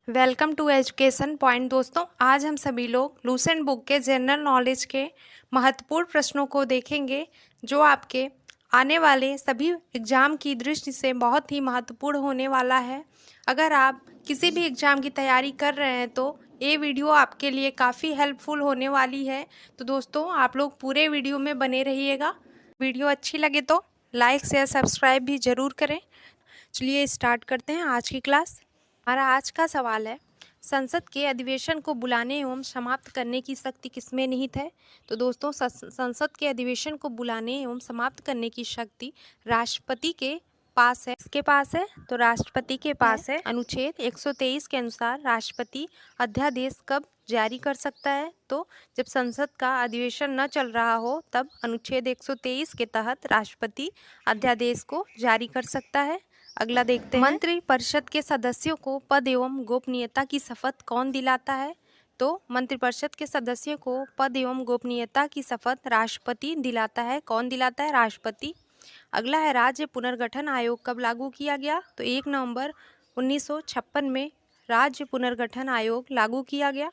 Welcome to education point. दोस्तों, आज हम सभी लोग लूसेंट बुक के जनरल नॉलेज के महत्वपूर्ण प्रश्नों को देखेंगे, जो आपके आने वाले सभी एग्ज़ाम की दृष्टि से बहुत ही महत्वपूर्ण होने वाला है। अगर आप किसी भी एग्ज़ाम की तैयारी कर रहे हैं तो ये वीडियो आपके लिए काफ़ी हेल्पफुल होने वाली है। तो दोस्तों, आप लोग पूरे वीडियो में बने रहिएगा। वीडियो अच्छी लगे तो लाइक शेयर सब्सक्राइब भी ज़रूर करें। चलिए स्टार्ट करते हैं आज की क्लास। हमारा आज का सवाल है, संसद के अधिवेशन को बुलाने एवं समाप्त करने की शक्ति किसमें निहित है? तो दोस्तों, संसद के अधिवेशन को बुलाने एवं समाप्त करने की शक्ति राष्ट्रपति के पास है। किसके पास है? तो राष्ट्रपति के पास है। अनुच्छेद 123 के अनुसार राष्ट्रपति अध्यादेश कब जारी कर सकता है? तो जब संसद का अधिवेशन न चल रहा हो तब अनुच्छेद 123 के तहत राष्ट्रपति अध्यादेश को जारी कर सकता है। अगला देखते हैं, मंत्रिपरिषद के सदस्यों को पद एवं गोपनीयता की शपथ कौन दिलाता है? तो मंत्रिपरिषद के सदस्यों को पद एवं गोपनीयता की शपथ राष्ट्रपति दिलाता है। कौन दिलाता है? राष्ट्रपति। अगला है, राज्य पुनर्गठन आयोग कब लागू किया गया? तो 1 नवंबर 1956 में राज्य पुनर्गठन आयोग लागू किया गया।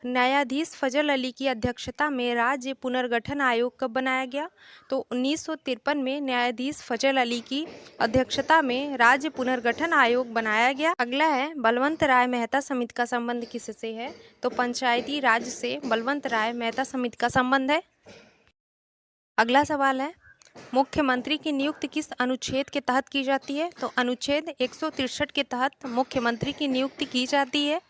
न्यायाधीश फजल अली की अध्यक्षता में राज्य पुनर्गठन आयोग कब बनाया गया? तो 1953 में न्यायाधीश फजल अली की अध्यक्षता में राज्य पुनर्गठन आयोग बनाया गया। अगला है, बलवंत राय मेहता समिति का संबंध किससे है? तो पंचायती राज से बलवंत राय मेहता समिति का संबंध है। अगला सवाल है, मुख्यमंत्री की नियुक्ति किस अनुच्छेद के तहत की जाती है? तो अनुच्छेद 163 के तहत मुख्यमंत्री की नियुक्ति की जाती है।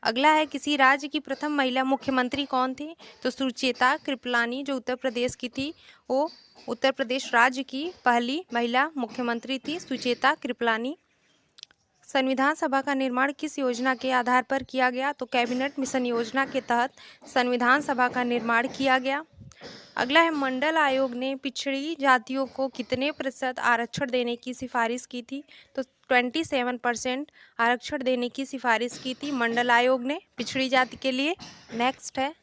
अगला है, किसी राज्य की प्रथम महिला मुख्यमंत्री कौन थी? तो सुचेता कृपलानी, जो उत्तर प्रदेश की थी, वो उत्तर प्रदेश राज्य की पहली महिला मुख्यमंत्री थी, सुचेता कृपलानी। संविधान सभा का निर्माण किस योजना के आधार पर किया गया? तो कैबिनेट मिशन योजना के तहत संविधान सभा का निर्माण किया गया। अगला है, मंडल आयोग ने पिछड़ी जातियों को कितने प्रतिशत आरक्षण देने की सिफारिश की थी? तो 27% आरक्षण देने की सिफारिश की थी मंडल आयोग ने पिछड़ी जाति के लिए। नेक्स्ट है,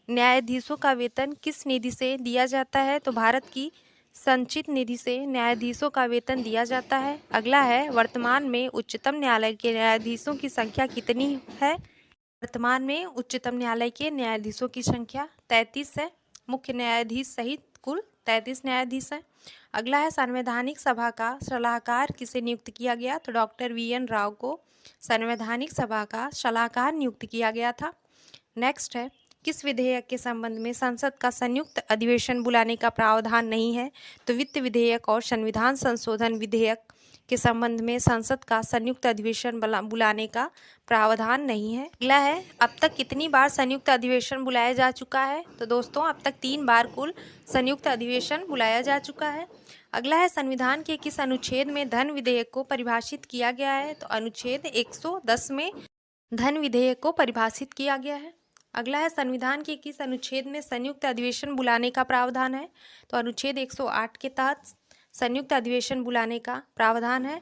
न्यायाधीशों का वेतन किस निधि से दिया जाता है? तो भारत की संचित निधि से न्यायाधीशों का वेतन दिया जाता है। अगला है, वर्तमान में उच्चतम न्यायालय के न्यायाधीशों की संख्या कितनी है? वर्तमान में उच्चतम न्यायालय के न्यायाधीशों की संख्या 33 है। मुख्य न्यायाधीश सहित कुल 33 न्यायाधीश हैं। अगला है, संवैधानिक सभा का सलाहकार किसे नियुक्त किया गया? तो डॉक्टर VN राव को संवैधानिक सभा का सलाहकार नियुक्त किया गया था। नेक्स्ट है, किस विधेयक के संबंध में संसद का संयुक्त अधिवेशन बुलाने का प्रावधान नहीं है? तो वित्त विधेयक और संविधान संशोधन विधेयक के संबंध में संसद का संयुक्त अधिवेशन बुलाने का प्रावधान नहीं है। अगला है, अब तक कितनी बार संयुक्त अधिवेशन बुलाया जा चुका है? तो दोस्तों, अब तक 3 बार कुल संयुक्त अधिवेशन बुलाया जा चुका है। अगला है, संविधान के किस अनुच्छेद में धन विधेयक को परिभाषित किया गया है? तो अनुच्छेद 110 में धन विधेयक को परिभाषित किया गया है। अगला है, संविधान के किस अनुच्छेद में संयुक्त अधिवेशन बुलाने का प्रावधान है? तो अनुच्छेद 108 के तहत संयुक्त अधिवेशन बुलाने का प्रावधान है।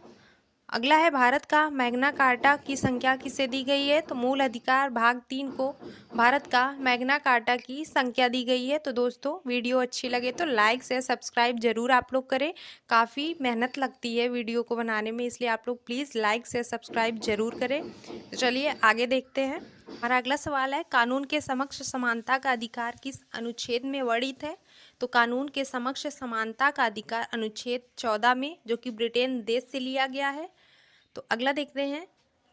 अगला है, भारत का मैग्ना कार्टा की संख्या किसे दी गई है? तो मूल अधिकार भाग 3 को भारत का मैग्ना कार्टा की संख्या दी गई है। तो दोस्तों, वीडियो अच्छी लगे तो लाइक से सब्सक्राइब जरूर आप लोग करें। काफ़ी मेहनत लगती है वीडियो को बनाने में, इसलिए आप लोग प्लीज़ लाइक से सब्सक्राइब जरूर करें। तो चलिए आगे देखते हैं। हमारा अगला सवाल है, कानून के समक्ष समानता का अधिकार किस अनुच्छेद में वर्णित है? तो कानून के समक्ष समानता का अधिकार अनुच्छेद 14 में, जो कि ब्रिटेन देश से लिया गया है। तो अगला देखते हैं,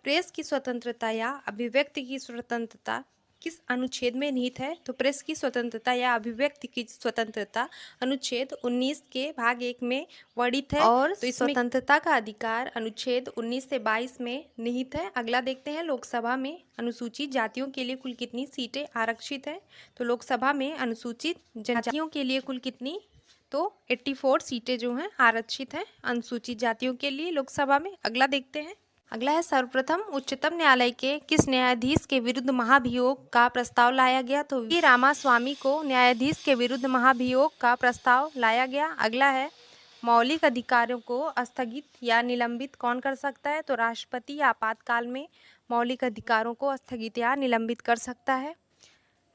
प्रेस की स्वतंत्रता या अभिव्यक्ति की स्वतंत्रता किस अनुच्छेद में निहित है? तो प्रेस की स्वतंत्रता या अभिव्यक्ति की स्वतंत्रता अनुच्छेद 19 के भाग 1 में वर्णित है। और तो इस स्वतंत्रता का अधिकार अनुच्छेद 19 से 22 में निहित है। अगला देखते हैं, लोकसभा में अनुसूचित जातियों के लिए कुल कितनी सीटें आरक्षित हैं? तो लोकसभा में अनुसूचित जनजातियों के लिए कुल कितनी? तो 84 सीटें जो हैं आरक्षित हैं अनुसूचित जातियों के लिए लोकसभा में। अगला देखते हैं। अगला है, सर्वप्रथम उच्चतम न्यायालय के किस न्यायाधीश के विरुद्ध महाभियोग का प्रस्ताव लाया गया? तो वी रामास्वामी को न्यायाधीश के विरुद्ध महाभियोग का प्रस्ताव लाया गया। अगला है, मौलिक अधिकारों को स्थगित या निलंबित कौन कर सकता है? तो राष्ट्रपति आपातकाल में मौलिक अधिकारों को स्थगित या निलंबित कर सकता है।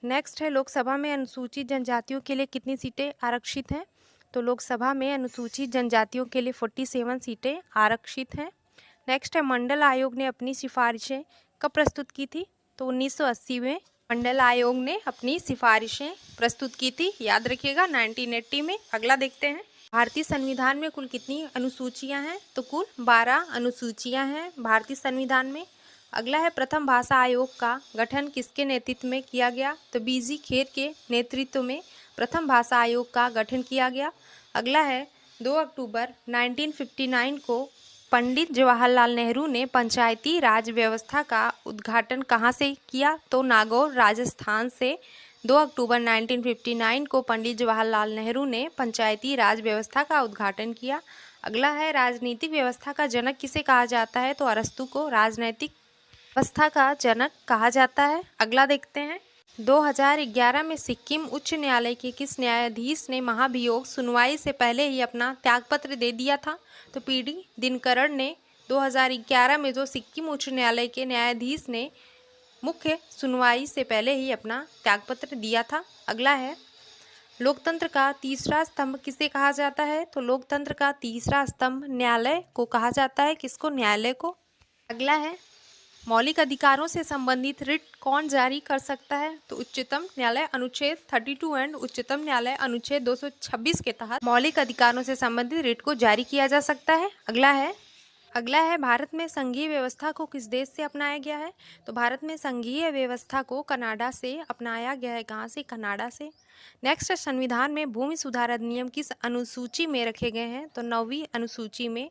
नेक्स्ट है, लोकसभा में अनुसूचित जनजातियों के लिए कितनी सीटें आरक्षित हैं? तो लोकसभा में अनुसूचित जनजातियों के लिए 47 सीटें आरक्षित हैं। नेक्स्ट है, मंडल आयोग ने अपनी सिफारिशें कब प्रस्तुत की थी? तो 1980 में मंडल आयोग ने अपनी सिफारिशें प्रस्तुत की थी, याद रखिएगा 1980 में। अगला देखते हैं, भारतीय संविधान में कुल कितनी अनुसूचियां हैं? तो कुल 12 अनुसूचियां हैं भारतीय संविधान में। अगला है, प्रथम भाषा आयोग का गठन किसके नेतृत्व में किया गया? तो बीजी खेर के नेतृत्व में प्रथम भाषा आयोग का गठन किया गया। अगला है, 2 अक्टूबर 1959 को पंडित जवाहरलाल नेहरू ने पंचायती राज व्यवस्था का उद्घाटन कहाँ से किया? तो नागौर राजस्थान से 2 अक्टूबर 1959 को पंडित जवाहरलाल नेहरू ने पंचायती राज व्यवस्था का उद्घाटन किया। अगला है, राजनीतिक व्यवस्था का जनक किसे कहा जाता है? तो अरस्तू को राजनैतिक व्यवस्था का जनक कहा जाता है। अगला देखते हैं, 2011 में सिक्किम उच्च न्यायालय के किस न्यायाधीश ने महाभियोग सुनवाई से पहले ही अपना त्यागपत्र दे दिया था? तो पीडी दिनकरण ने 2011 में जो सिक्किम उच्च न्यायालय के न्यायाधीश ने मुख्य सुनवाई से पहले ही अपना त्यागपत्र दिया था। अगला है, लोकतंत्र का तीसरा स्तंभ किसे कहा जाता है? तो लोकतंत्र का तीसरा स्तंभ न्यायालय को कहा जाता है। किसको? न्यायालय को। अगला है, मौलिक अधिकारों से संबंधित रिट कौन जारी कर सकता है? तो उच्चतम न्यायालय अनुच्छेद 32 एंड उच्चतम न्यायालय अनुच्छेद 226 के तहत मौलिक अधिकारों से संबंधित रिट को जारी किया जा सकता है। अगला है, भारत में संघीय व्यवस्था को किस देश से अपनाया गया है? तो भारत में संघीय व्यवस्था को कनाडा से अपनाया गया है। कहाँ से? कनाडा से। नेक्स्ट, संविधान में भूमि सुधार अधिनियम किस अनुसूची में रखे गए हैं? तो 9वीं अनुसूची में।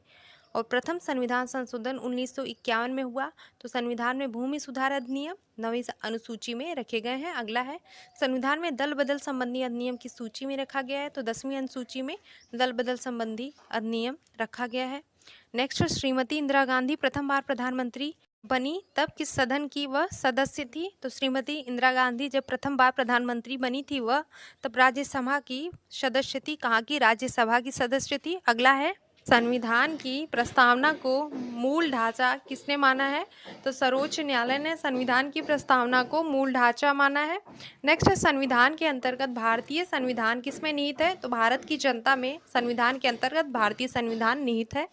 और प्रथम संविधान संशोधन 1951 में हुआ। तो संविधान में भूमि सुधार अधिनियम 9वीं अनुसूची में रखे गए हैं। अगला है, संविधान में दल बदल संबंधी अधिनियम किस सूची में रखा गया है? तो 10वीं अनुसूची में दल बदल संबंधी अधिनियम रखा गया है। नेक्स्ट, श्रीमती इंदिरा गांधी प्रथम बार प्रधानमंत्री बनी तब किस सदन की वह सदस्य थी? तो श्रीमती इंदिरा गांधी जब प्रथम बार प्रधानमंत्री बनी थी वह तब राज्यसभा की सदस्य थी। कहाँ की? राज्यसभा की सदस्य थी। अगला है, संविधान की प्रस्तावना को मूल ढांचा किसने माना है? तो सर्वोच्च न्यायालय ने संविधान की प्रस्तावना को मूल ढांचा माना है। नेक्स्ट, संविधान के अंतर्गत भारतीय संविधान किसमें निहित है? तो भारत की जनता में संविधान के अंतर्गत भारतीय संविधान निहित है।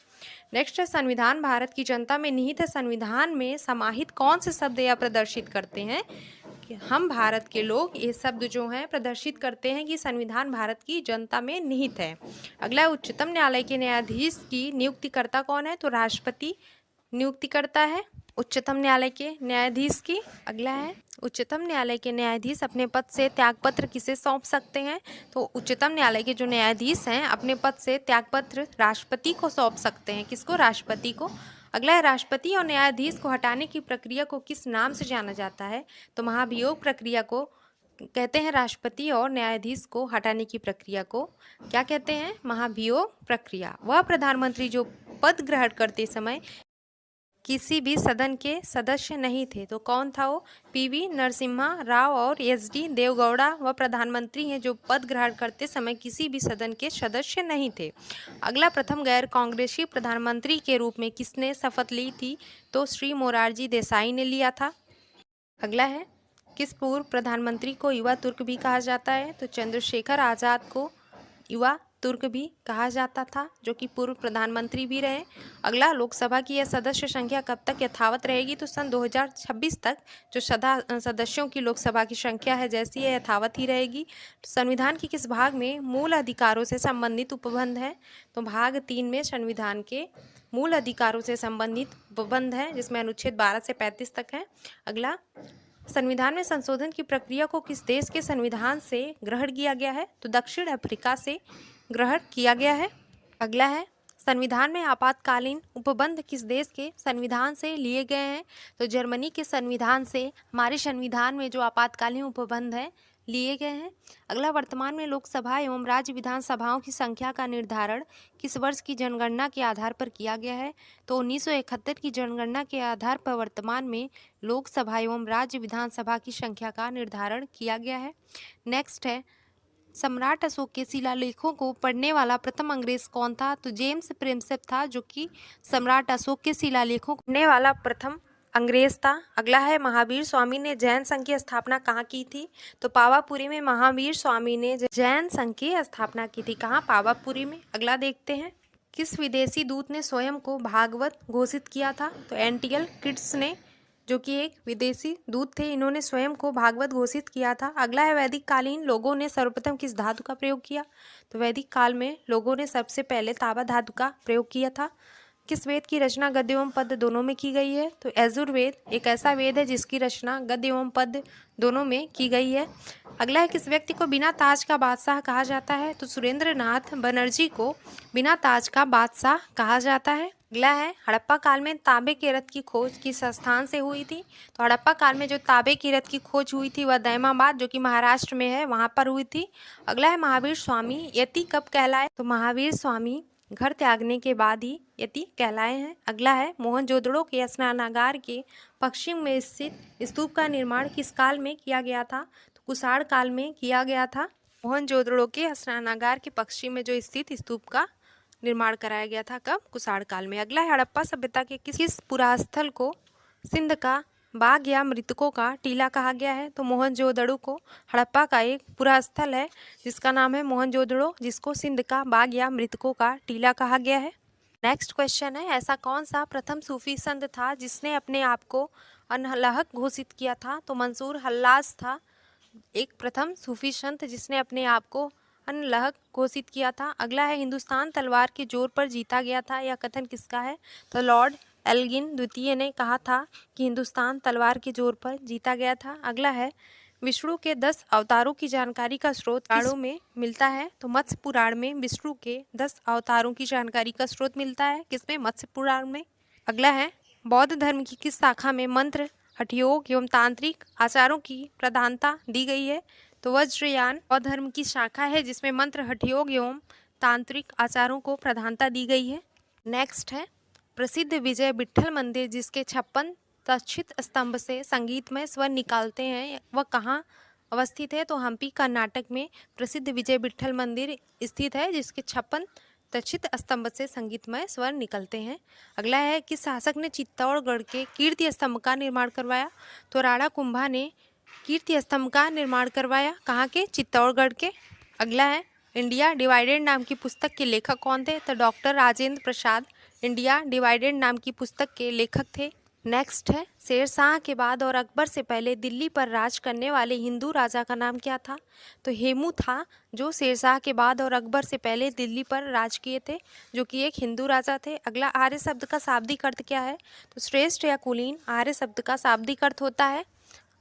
नेक्स्ट, संविधान भारत की जनता में निहित है। संविधान में समाहित कौन से शब्द या प्रदर्शित करते हैं कि हम भारत के लोग ये शब्द जो हैं प्रदर्शित करते हैं कि संविधान भारत की जनता में निहित है। अगला, उच्चतम न्यायालय के न्यायाधीश की नियुक्तिकर्ता कौन है? तो राष्ट्रपति नियुक्ति करता है उच्चतम न्यायालय के न्यायाधीश की। अगला है, उच्चतम न्यायालय के न्यायाधीश अपने पद से त्यागपत्र किसे सौंप सकते हैं? तो उच्चतम न्यायालय के जो न्यायाधीश हैं अपने पद से त्यागपत्र राष्ट्रपति को सौंप सकते हैं। किसको? राष्ट्रपति को। अगला है, राष्ट्रपति और न्यायाधीश को हटाने की प्रक्रिया को किस नाम से जाना जाता है? तो महाभियोग प्रक्रिया को कहते हैं। राष्ट्रपति और न्यायाधीश को हटाने की प्रक्रिया को क्या कहते हैं? महाभियोग प्रक्रिया। वह प्रधानमंत्री जो पद ग्रहण करते समय किसी भी सदन के सदस्य नहीं थे। तो कौन था वो? पीवी नरसिम्हा राव और एसडी देवगौड़ा वह प्रधानमंत्री हैं जो पद ग्रहण करते समय किसी भी सदन के सदस्य नहीं थे। अगला, प्रथम गैर कांग्रेसी प्रधानमंत्री के रूप में किसने शपथ ली थी? तो श्री मोरारजी देसाई ने लिया था। अगला है, किस पूर्व प्रधानमंत्री को युवा तुर्क भी कहा जाता है? तो चंद्रशेखर आज़ाद को युवा तुर्क भी कहा जाता था, जो कि पूर्व प्रधानमंत्री भी रहे। अगला, लोकसभा की यह सदस्य संख्या कब तक यथावत रहेगी? तो सन 2026 तक जो सदस्यों की लोकसभा की संख्या है जैसी है यथावत ही रहेगी। संविधान के किस भाग में मूल अधिकारों से संबंधित उपबंध है? तो भाग 3 में संविधान के मूल अधिकारों से संबंधित उपबंध है जिसमें अनुच्छेद 12 से 35 तक है। अगला, संविधान में संशोधन की प्रक्रिया को किस देश के संविधान से ग्रहण किया गया है? तो दक्षिण अफ्रीका से ग्रहण किया गया है। अगला है, संविधान में आपातकालीन उपबंध किस देश के संविधान से लिए गए हैं? तो जर्मनी के संविधान से हमारे संविधान में जो आपातकालीन उपबंध है लिए गए हैं। अगला, वर्तमान में लोकसभा एवं राज्य विधानसभाओं की संख्या का निर्धारण किस वर्ष की जनगणना के आधार पर किया गया है? तो 1971 की जनगणना के आधार पर वर्तमान में लोकसभा एवं राज्य विधानसभा की संख्या का निर्धारण किया गया है। नेक्स्ट है, सम्राट अशोक के शिलालेखों को पढ़ने वाला प्रथम अंग्रेज कौन था? तो जेम्स प्रिंसेप था जो कि सम्राट अशोक के शिलालेखों को पढ़ने वाला प्रथम अंग्रेज था। अगला है, महावीर स्वामी ने जैन संघ की स्थापना कहाँ की थी? तो पावापुरी में महावीर स्वामी ने जैन संघ की स्थापना की थी। कहाँ? पावापुरी में। अगला देखते हैं, किस विदेशी दूत ने स्वयं को भागवत घोषित किया था? तो एंटियल किट्स ने जो कि एक विदेशी दूत थे। इन्होंने स्वयं को भागवत घोषित किया था। अगला है वैदिक कालीन लोगों ने सर्वप्रथम किस धातु का प्रयोग किया? तो वैदिक काल में लोगों ने सबसे पहले तांबा धातु का प्रयोग किया था। किस वेद की रचना गद्य एवं पद्य दोनों में की गई है? तो यजुर्वेद एक ऐसा वेद है जिसकी रचना गद्य एवं पद्य दोनों में की गई है। अगला है किस व्यक्ति को बिना ताज का बादशाह कहा जाता है? तो सुरेंद्र नाथ बनर्जी को बिना ताज का बादशाह कहा जाता है। अगला है हड़प्पा काल में तांबे के रथ की खोज किस स्थान से हुई थी? तो हड़प्पा काल में जो तांबे की रथ की खोज हुई थी वह दैमाबाद जो कि महाराष्ट्र में है वहाँ पर हुई थी। अगला है महावीर स्वामी यति कब कहलाए? तो महावीर स्वामी घर त्यागने के बाद ही यति कहलाए हैं। अगला है मोहनजोदड़ो के स्नानागार के पश्चिम में स्थित स्तूप का निर्माण किस काल में किया गया था? तो कुषाण काल में किया गया था। मोहनजोदड़ो के स्नानागार के पश्चिम में जो स्थित स्तूप का निर्माण कराया गया था कब? कुषाण काल में। अगला है हड़प्पा सभ्यता के किस पुरास्थल को सिंध का बाग या मृतकों का टीला कहा गया है? तो मोहनजोदड़ो को हड़प्पा का एक पुरास्थल है जिसका नाम है मोहनजोदड़ो, जिसको सिंध का बाग या मृतकों का टीला कहा गया है। नेक्स्ट क्वेश्चन है ऐसा कौन सा प्रथम सूफी संत था जिसने अपने आप को अनलहक घोषित किया था? तो मंसूर हल्लाज था एक प्रथम सूफी संत जिसने अपने आप को अनलहक घोषित किया था। अगला है हिंदुस्तान तलवार के जोर पर जीता गया था, यह कथन किसका है? तो लॉर्ड एल्गिन द्वितीय ने कहा था कि हिंदुस्तान तलवार के जोर पर जीता गया था। अगला है विष्णु के 10 अवतारों की जानकारी का स्रोत पुराणों में मिलता है? तो मत्स्य पुराण में विष्णु के 10 अवतारों की जानकारी का स्रोत मिलता है। किसमें? मत्स्य पुराण में। अगला है बौद्ध धर्म की किस शाखा में मंत्र हठयोग एवं तांत्रिक आचारों की प्रधानता दी गई है? तो वज्रयान बौद्ध धर्म की शाखा है जिसमें मंत्र हठयोग एवं तांत्रिक आचारों को प्रधानता दी गई है। नेक्स्ट है प्रसिद्ध विजय विट्ठल मंदिर जिसके 56 तक्षित स्तंभ से संगीतमय स्वर निकालते हैं वह कहाँ अवस्थित है? तो हम्पी कर्नाटक में प्रसिद्ध विजय विट्ठल मंदिर स्थित है जिसके 56 तक्षित स्तंभ से संगीतमय स्वर निकलते हैं। अगला है किस शासक ने चित्तौड़गढ़ के कीर्ति स्तंभ का निर्माण करवाया? तो राणा कुंभा ने कीर्ति स्तंभ का निर्माण करवाया। कहाँ के? चित्तौड़गढ़ के। अगला है इंडिया डिवाइडेड नाम की पुस्तक के लेखक कौन थे? तो doctor Rajendra Prasad India divided नाम की पुस्तक के लेखक थे। नेक्स्ट है शेरशाह के बाद और अकबर से पहले दिल्ली पर राज करने वाले हिंदू राजा का नाम क्या था? तो हेमू था जो शेरशाह के बाद और अकबर से पहले दिल्ली पर राज किए थे, जो कि एक हिंदू राजा थे। अगला आर्य शब्द का शाब्दिक अर्थ क्या है? तो श्रेष्ठ या कुलीन आर्य शब्द का शाब्दिक अर्थ होता है।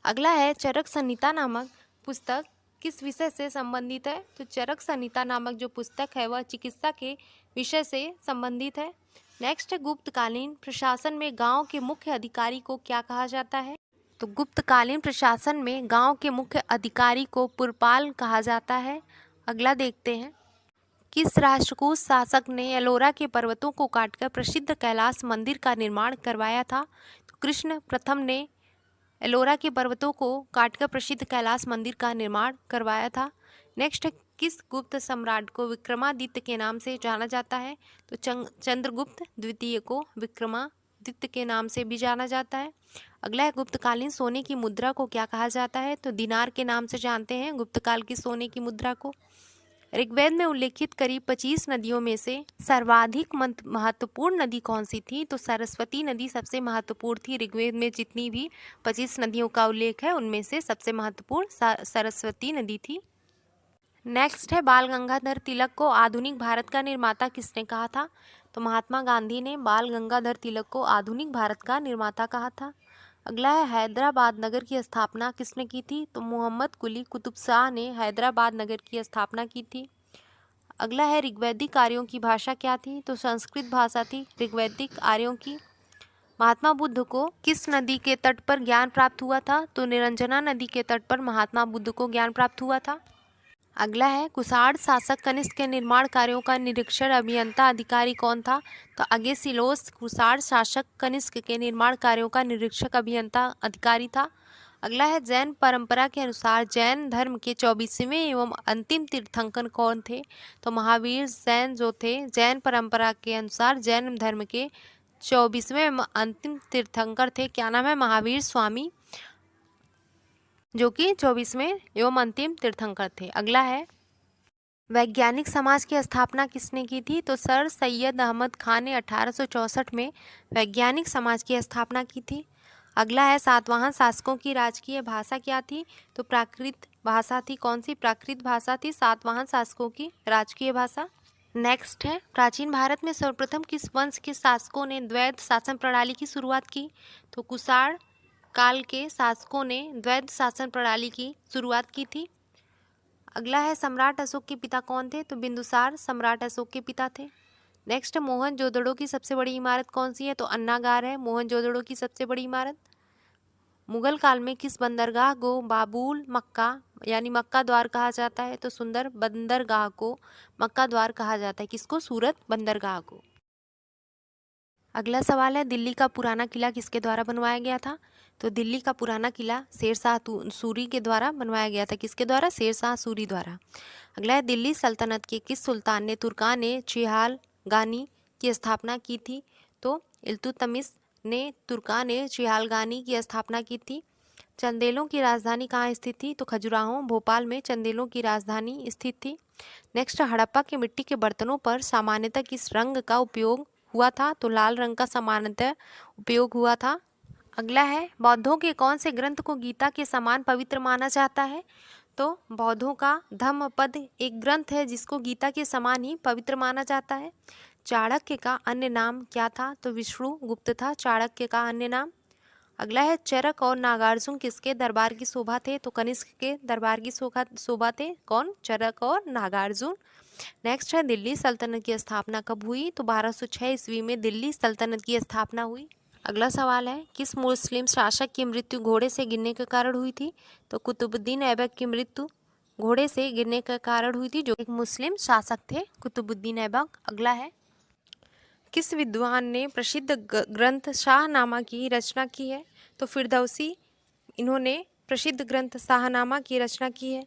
अगला है चरक संहिता नामक पुस्तक किस विषय से संबंधित है? तो चरक संहिता नामक जो पुस्तक है वह चिकित्सा के विषय से संबंधित है। नेक्स्ट है गुप्तकालीन प्रशासन में गांव के मुख्य अधिकारी को क्या कहा जाता है? तो गुप्तकालीन प्रशासन में गांव के मुख्य अधिकारी को पुरपाल कहा जाता है। अगला देखते हैं किस राष्ट्रकूट शासक ने एलोरा के पर्वतों को काटकर प्रसिद्ध कैलाश मंदिर का निर्माण करवाया था? तो कृष्ण प्रथम ने एलोरा के पर्वतों को काटकर प्रसिद्ध कैलाश मंदिर का निर्माण करवाया था। नेक्स्ट है किस गुप्त सम्राट को विक्रमादित्य के नाम से जाना जाता है? तो चंद्रगुप्त द्वितीय को विक्रमादित्य के नाम से भी जाना जाता है। अगला है गुप्तकालीन सोने की मुद्रा को क्या कहा जाता है? तो दिनार के नाम से जानते हैं गुप्तकाल की सोने की मुद्रा को। ऋग्वेद में उल्लेखित करीब 25 नदियों में से सर्वाधिक महत्वपूर्ण नदी कौन सी थी? तो सरस्वती नदी सबसे महत्वपूर्ण थी। ऋग्वेद में जितनी भी 25 नदियों का उल्लेख है उनमें से सबसे महत्वपूर्ण सरस्वती नदी थी। नेक्स्ट है बाल गंगाधर तिलक को आधुनिक भारत का निर्माता किसने कहा था? तो महात्मा गांधी ने बाल गंगाधर तिलक को आधुनिक भारत का निर्माता कहा था। अगला है हैदराबाद नगर की स्थापना किसने की थी? तो मोहम्मद कुली कुतुब शाह ने हैदराबाद नगर की स्थापना की थी। अगला है ऋग्वैदिक आर्यों की भाषा क्या थी? तो संस्कृत भाषा थी ऋग्वैदिक आर्यों की। महात्मा बुद्ध को किस नदी के तट पर ज्ञान प्राप्त हुआ था? तो निरंजना नदी के तट पर महात्मा बुद्ध को ज्ञान प्राप्त हुआ था। अगला है कुषाण शासक कनिष्क के निर्माण कार्यों का निरीक्षण अभियंता अधिकारी कौन था? तो अगेसिलोस कुषाण शासक कनिष्क के निर्माण कार्यों का निरीक्षक अभियंता अधिकारी था। अगला है जैन परंपरा के अनुसार जैन धर्म के 24वें एवं अंतिम तीर्थंकर कौन थे? तो महावीर जैन जो थे जैन परंपरा के अनुसार जैन धर्म के 24वें एवं अंतिम तीर्थंकर थे। क्या नाम है? महावीर स्वामी, जो कि 24वें एवं अंतिम तीर्थंकर थे। अगला है वैज्ञानिक समाज की स्थापना किसने की थी? तो सर सैयद अहमद खान ने 1864 में वैज्ञानिक समाज की स्थापना की थी। अगला है सातवाहन शासकों की राजकीय भाषा क्या थी? तो प्राकृत भाषा थी। कौन सी प्राकृत भाषा थी सातवाहन शासकों की राजकीय भाषा? नेक्स्ट है प्राचीन भारत में सर्वप्रथम किस वंश के शासकों ने द्वैध शासन प्रणाली की शुरुआत की? तो कुषाण काल के शासकों ने द्वैध शासन प्रणाली की शुरुआत की थी। अगला है सम्राट अशोक के पिता कौन थे? तो बिंदुसार सम्राट अशोक के पिता थे। नेक्स्ट मोहनजोदड़ो की सबसे बड़ी इमारत कौन सी है? तो अन्नागार है मोहनजोदड़ो की सबसे बड़ी इमारत। मुगल काल में किस बंदरगाह को बाबुल मक्का यानी मक्का द्वार कहा जाता है? तो सुंदर बंदरगाह को मक्का द्वार कहा जाता है। किसको? सूरत बंदरगाह को। अगला सवाल है दिल्ली का पुराना किला किसके द्वारा बनवाया गया था? तो दिल्ली का पुराना किला शेरशाह सूरी के द्वारा बनवाया गया था। किसके द्वारा? शेरशाह सूरी द्वारा। अगला है दिल्ली सल्तनत के किस सुल्तान ने तुर्कान ने चिहाल गानी की स्थापना की थी? तो इल्तुतमिश ने तुर्कान ने चिहालगानी की स्थापना की थी। चंदेलों की राजधानी कहाँ स्थित थी? तो खजुराहो भोपाल में चंदेलों की राजधानी स्थित थी। नेक्स्ट हड़प्पा के मिट्टी के बर्तनों पर सामान्यतः किस रंग का उपयोग हुआ था? तो लाल रंग का सामान्यतः उपयोग हुआ था। अगला है बौद्धों के कौन से ग्रंथ को गीता के समान पवित्र माना जाता है? तो बौद्धों का धम्मपद एक ग्रंथ है जिसको गीता के समान ही पवित्र माना जाता है। चाणक्य का अन्य नाम क्या था? तो विष्णुगुप्त था चाणक्य का अन्य नाम। अगला है चरक और नागार्जुन किसके दरबार की शोभा थे? तो कनिष्क के दरबार की शोभा थे। कौन? चरक और नागार्जुन। नेक्स्ट है दिल्ली सल्तनत की स्थापना कब हुई? तो 1206 ईस्वी में दिल्ली सल्तनत की स्थापना हुई। अगला सवाल है किस मुस्लिम शासक की मृत्यु घोड़े से गिरने के कारण हुई थी? तो कुतुबुद्दीन ऐबक की मृत्यु घोड़े से गिरने के कारण हुई थी, जो एक मुस्लिम शासक थे कुतुबुद्दीन ऐबक। अगला है किस विद्वान ने प्रसिद्ध ग्रंथ शाहनामा की रचना की है? तो फिरदौसी इन्होंने प्रसिद्ध ग्रंथ शाहनामा की रचना की है।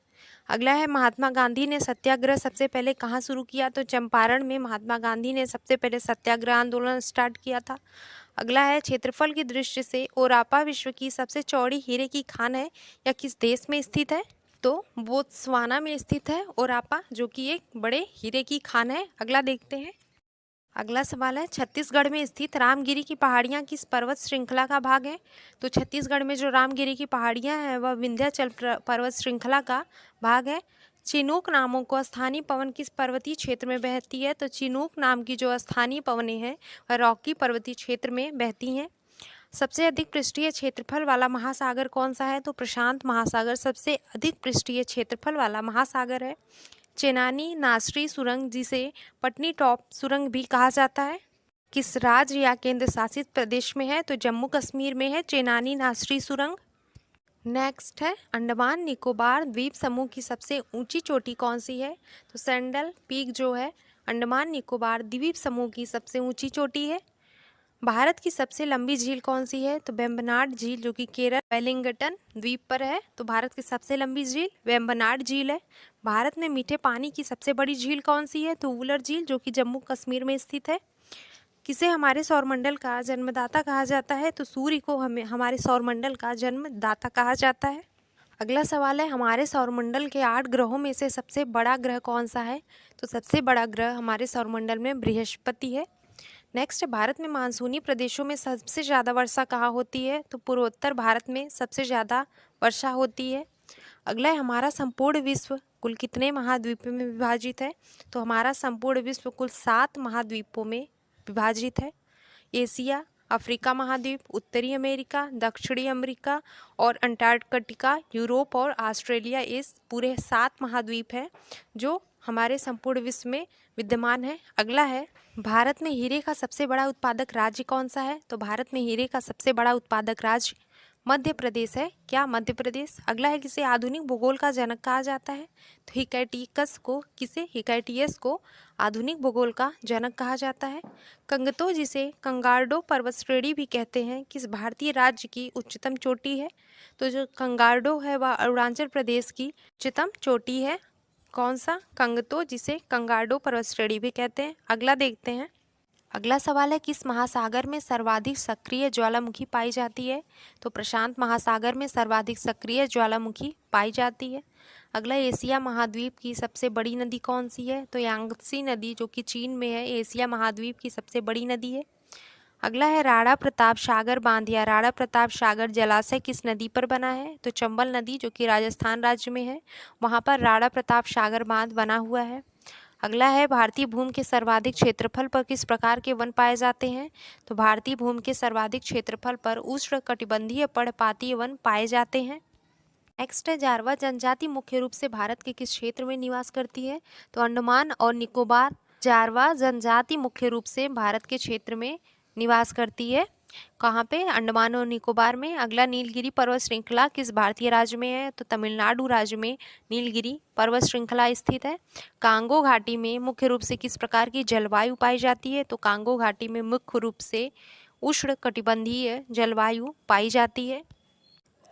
अगला है महात्मा गांधी ने सत्याग्रह सबसे पहले कहाँ शुरू किया? तो चंपारण में महात्मा गांधी ने सबसे पहले सत्याग्रह आंदोलन स्टार्ट किया था। अगला है क्षेत्रफल की दृष्टि से ओरापा विश्व की सबसे चौड़ी हीरे की खान है या किस देश में स्थित है? तो बोत्सवाना में स्थित है ओरापा, जो कि एक बड़े हीरे की खान है। अगला देखते हैं। अगला सवाल है छत्तीसगढ़ में स्थित रामगिरी की पहाड़ियाँ किस पर्वत श्रृंखला का भाग है? तो छत्तीसगढ़ में जो रामगिरी की पहाड़ियाँ हैं वह विंध्याचल पर्वत श्रृंखला का भाग है। चिनूक नामों को स्थानीय पवन किस पर्वतीय क्षेत्र में बहती है? तो चिनूक नाम की जो स्थानीय पवनें हैं वह रॉकी पर्वतीय क्षेत्र में बहती हैं। सबसे अधिक पृष्ठीय क्षेत्रफल वाला महासागर कौन सा है? तो प्रशांत महासागर सबसे अधिक पृष्ठीय क्षेत्रफल वाला महासागर है। चेनानी नासरी सुरंग जिसे पटनी टॉप सुरंग भी कहा जाता है किस राज्य या केंद्र शासित प्रदेश में है? तो जम्मू कश्मीर में है चेनानी नासरी सुरंग। नेक्स्ट है अंडमान निकोबार द्वीप समूह की सबसे ऊंची चोटी कौन सी है? तो सैंडल पीक जो है अंडमान निकोबार द्वीप समूह की सबसे ऊंची चोटी है। भारत की सबसे लंबी झील कौन सी है? तो वेम्बनाड झील, जो कि केरल वेलिंगटन द्वीप पर है। तो भारत की सबसे लंबी झील वेम्बनाड झील है। भारत में मीठे पानी की सबसे बड़ी झील कौन सी है? तो वुलर झील, जो कि जम्मू कश्मीर में स्थित है। किसे हमारे सौरमंडल का जन्मदाता कहा जाता है? तो सूर्य को हमारे सौरमंडल का जन्मदाता कहा जाता है। अगला सवाल है हमारे सौरमंडल के 8 ग्रहों में से सबसे बड़ा ग्रह कौन सा है? तो सबसे बड़ा ग्रह हमारे सौरमंडल में बृहस्पति है। नेक्स्ट, भारत में मानसूनी प्रदेशों में सबसे ज़्यादा वर्षा कहाँ होती है? तो पूर्वोत्तर भारत में सबसे ज़्यादा वर्षा होती है। अगला है हमारा संपूर्ण विश्व कुल कितने महाद्वीपों में विभाजित है? तो हमारा संपूर्ण विश्व कुल 7 महाद्वीपों में विभाजित है। एशिया, अफ्रीका महाद्वीप, उत्तरी अमेरिका, दक्षिणी अमेरिका और अंटार्कटिका, यूरोप और ऑस्ट्रेलिया, इस पूरे 7 महाद्वीप हैं जो हमारे संपूर्ण विश्व में विद्यमान है। अगला है भारत में हीरे का सबसे बड़ा उत्पादक राज्य कौन सा है? तो भारत में हीरे का सबसे बड़ा उत्पादक राज्य मध्य प्रदेश है। क्या? मध्य प्रदेश। अगला है किसे आधुनिक भूगोल का जनक कहा जाता है? तो हिकैटियस को आधुनिक भूगोल का जनक कहा जाता है। कंगतो, जिसे कंगार्डो पर्वत श्रेणी भी कहते हैं, किस भारतीय राज्य की उच्चतम चोटी है? तो जो कंगार्डो है वह अरुणाचल प्रदेश की उच्चतम चोटी है। कौन सा? कंगतो, जिसे कंगार्डो पर्वत श्रेणी भी कहते हैं। अगला देखते हैं। अगला सवाल है किस महासागर में सर्वाधिक सक्रिय ज्वालामुखी पाई जाती है? तो प्रशांत महासागर में सर्वाधिक सक्रिय ज्वालामुखी पाई जाती है। अगला एशिया महाद्वीप की सबसे बड़ी नदी कौन सी है? तो यांगत्सी नदी, जो कि चीन में है, एशिया महाद्वीप की सबसे बड़ी नदी है। अगला है राणा प्रताप सागर बांध या राणा प्रताप सागर जलाशय किस नदी पर बना है? तो चंबल नदी जो कि राजस्थान राज्य में है, वहाँ पर राणा प्रताप सागर बांध बना हुआ है। अगला है भारतीय भूमि के सर्वाधिक क्षेत्रफल पर किस प्रकार के वन पाए जाते हैं? तो भारतीय भूमि के सर्वाधिक क्षेत्रफल पर उष्णकटिबंधीय पर्णपातीय वन पाए जाते हैं। नेक्स्ट है जारवा जनजाति मुख्य रूप से भारत के किस क्षेत्र में निवास करती है? तो अंडमान और निकोबार। जारवा जनजाति मुख्य रूप से भारत के क्षेत्र में निवास करती है। कहाँ पे? अंडमान और निकोबार में। अगला नीलगिरी पर्वत श्रृंखला किस भारतीय राज्य में है? तो तमिलनाडु राज्य में नीलगिरी पर्वत श्रृंखला स्थित है। कांगो घाटी में मुख्य रूप से किस प्रकार की जलवायु पाई जाती है? तो कांगो घाटी में मुख्य रूप से उष्णकटिबंधीय जलवायु पाई जाती है।